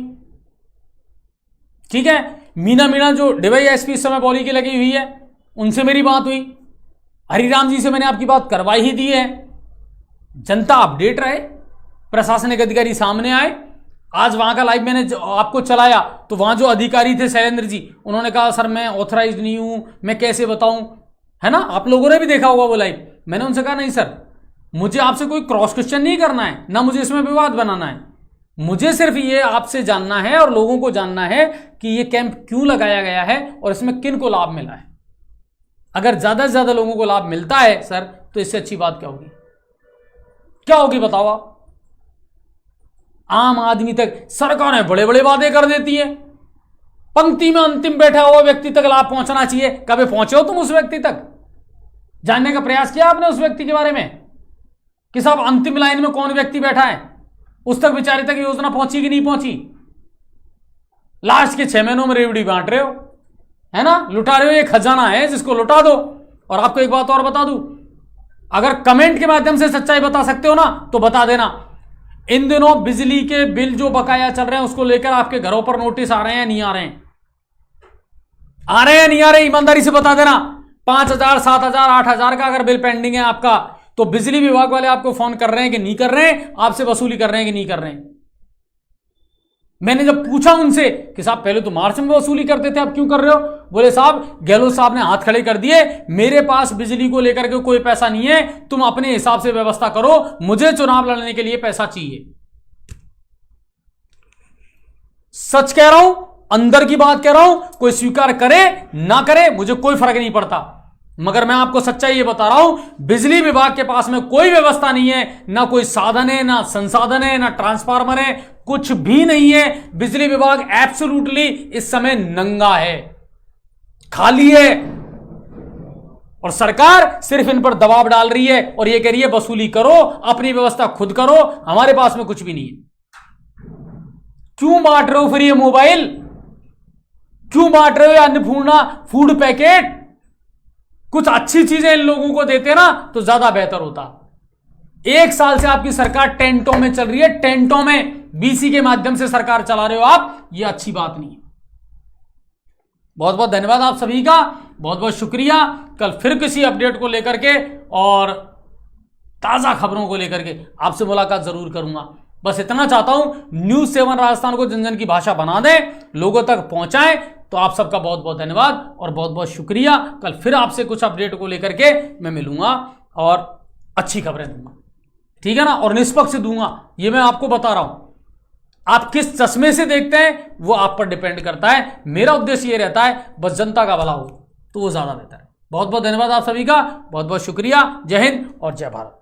ठीक है। मीना जो डिवाई एसपी इस समय बॉली की लगी हुई है, उनसे मेरी बात हुई। हरिराम जी से मैंने आपकी बात करवाई ही दी है। जनता अपडेट रहे, प्रशासनिक अधिकारी सामने आए। आज वहां का लाइव मैंने आपको चलाया तो वहां जो अधिकारी थे शैलेंद्र जी, उन्होंने कहा सर मैं ऑथराइज नहीं हूं, मैं कैसे बताऊं, है ना। आप लोगों ने भी देखा होगा वो लाइव। मैंने उनसे कहा नहीं सर, मुझे आपसे कोई क्रॉस क्वेश्चन नहीं करना है, ना मुझे इसमें विवाद बनाना है। मुझे सिर्फ ये आपसे जानना है और लोगों को जानना है कि ये कैंप क्यों लगाया गया है और इसमें किन को लाभ मिला है। अगर ज्यादा से ज्यादा लोगों को लाभ मिलता है सर, तो इससे अच्छी बात क्या होगी, क्या होगी बताओ आप। आम आदमी तक सरकारें बड़े बड़े वादे कर देती है, पंक्ति में अंतिम बैठा हुआ व्यक्ति तक लाभ पहुंचना चाहिए। कभी पहुंचे हो तुम उस व्यक्ति तक? जानने का प्रयास किया आपने उस व्यक्ति के बारे में कि साहब अंतिम लाइन में कौन व्यक्ति बैठा है, उस तक बेचारे तक योजना पहुंची कि नहीं पहुंची? लास्ट के 6 महीनों में रेवड़ी बांट रहे हो, है ना, लुटा रहे हो। ये खजाना है जिसको लुटा दो। और आपको एक बात और बता दूं, अगर कमेंट के माध्यम से सच्चाई बता सकते हो ना तो बता देना। इन दिनों बिजली के बिल जो बकाया चल रहे हैं उसको लेकर आपके घरों पर नोटिस आ रहे हैं, नहीं आ रहे हैं? आ रहे हैं नहीं आ रहे? ईमानदारी से बता देना। 5,000, 7,000, 8,000 का अगर बिल पेंडिंग है आपका, तो बिजली विभाग वाले आपको फोन कर रहे हैं कि नहीं कर रहे हैं, आपसे वसूली कर रहे हैं कि नहीं कर रहे हैं। मैंने जब पूछा उनसे कि साहब पहले तो मार्च में वसूली करते थे, अब क्यों कर रहे हो? बोले साहब गहलोत साहब ने हाथ खड़े कर दिए, मेरे पास बिजली को लेकर के कोई पैसा नहीं है, तुम अपने हिसाब से व्यवस्था करो, मुझे चुनाव लड़ने के लिए पैसा चाहिए। सच कह रहा हूं, अंदर की बात कह रहा हूं। कोई स्वीकार करे ना करे मुझे कोई फर्क नहीं पड़ता, मगर मैं आपको सच्चाई ये बता रहा हूं, बिजली विभाग के पास में कोई व्यवस्था नहीं है, ना कोई साधन है, ना संसाधन है, ना ट्रांसफार्मर है, कुछ भी नहीं है। बिजली विभाग एब्सोल्युटली इस समय नंगा है, खाली है। और सरकार सिर्फ इन पर दबाव डाल रही है और ये कह रही है वसूली करो, अपनी व्यवस्था खुद करो, हमारे पास में कुछ भी नहीं है। क्यों बांट रहे हो फिर ये मोबाइल? क्यों बांट रहे हो ये अन्नपूर्णा फूड पैकेट? कुछ अच्छी चीजें इन लोगों को देते ना तो ज्यादा बेहतर होता। 1 साल से आपकी सरकार टेंटों में चल रही है, टेंटों में बीसी के माध्यम से सरकार चला रहे हो आप, ये अच्छी बात नहीं है। बहुत बहुत धन्यवाद आप सभी का, बहुत बहुत शुक्रिया। कल फिर किसी अपडेट को लेकर के और ताजा खबरों को लेकर के आपसे मुलाकात जरूर करूंगा। बस इतना चाहता हूं, न्यूज़ 7 राजस्थान को जन जन की भाषा बना दें, लोगों तक पहुंचाएं। तो आप सबका बहुत बहुत धन्यवाद और बहुत बहुत शुक्रिया। कल फिर आपसे कुछ अपडेट को लेकर के मैं मिलूंगा और अच्छी खबरें दूंगा, ठीक है ना, और निष्पक्ष दूंगा। ये मैं आपको बता रहा हूं, आप किस चश्मे से देखते हैं वो आप पर डिपेंड करता है। मेरा उद्देश्य ये रहता है बस जनता का भला हो, तो वो ज्यादा बेहतर है। बहुत बहुत धन्यवाद आप सभी का, बहुत बहुत शुक्रिया। जय हिंद और जय भारत।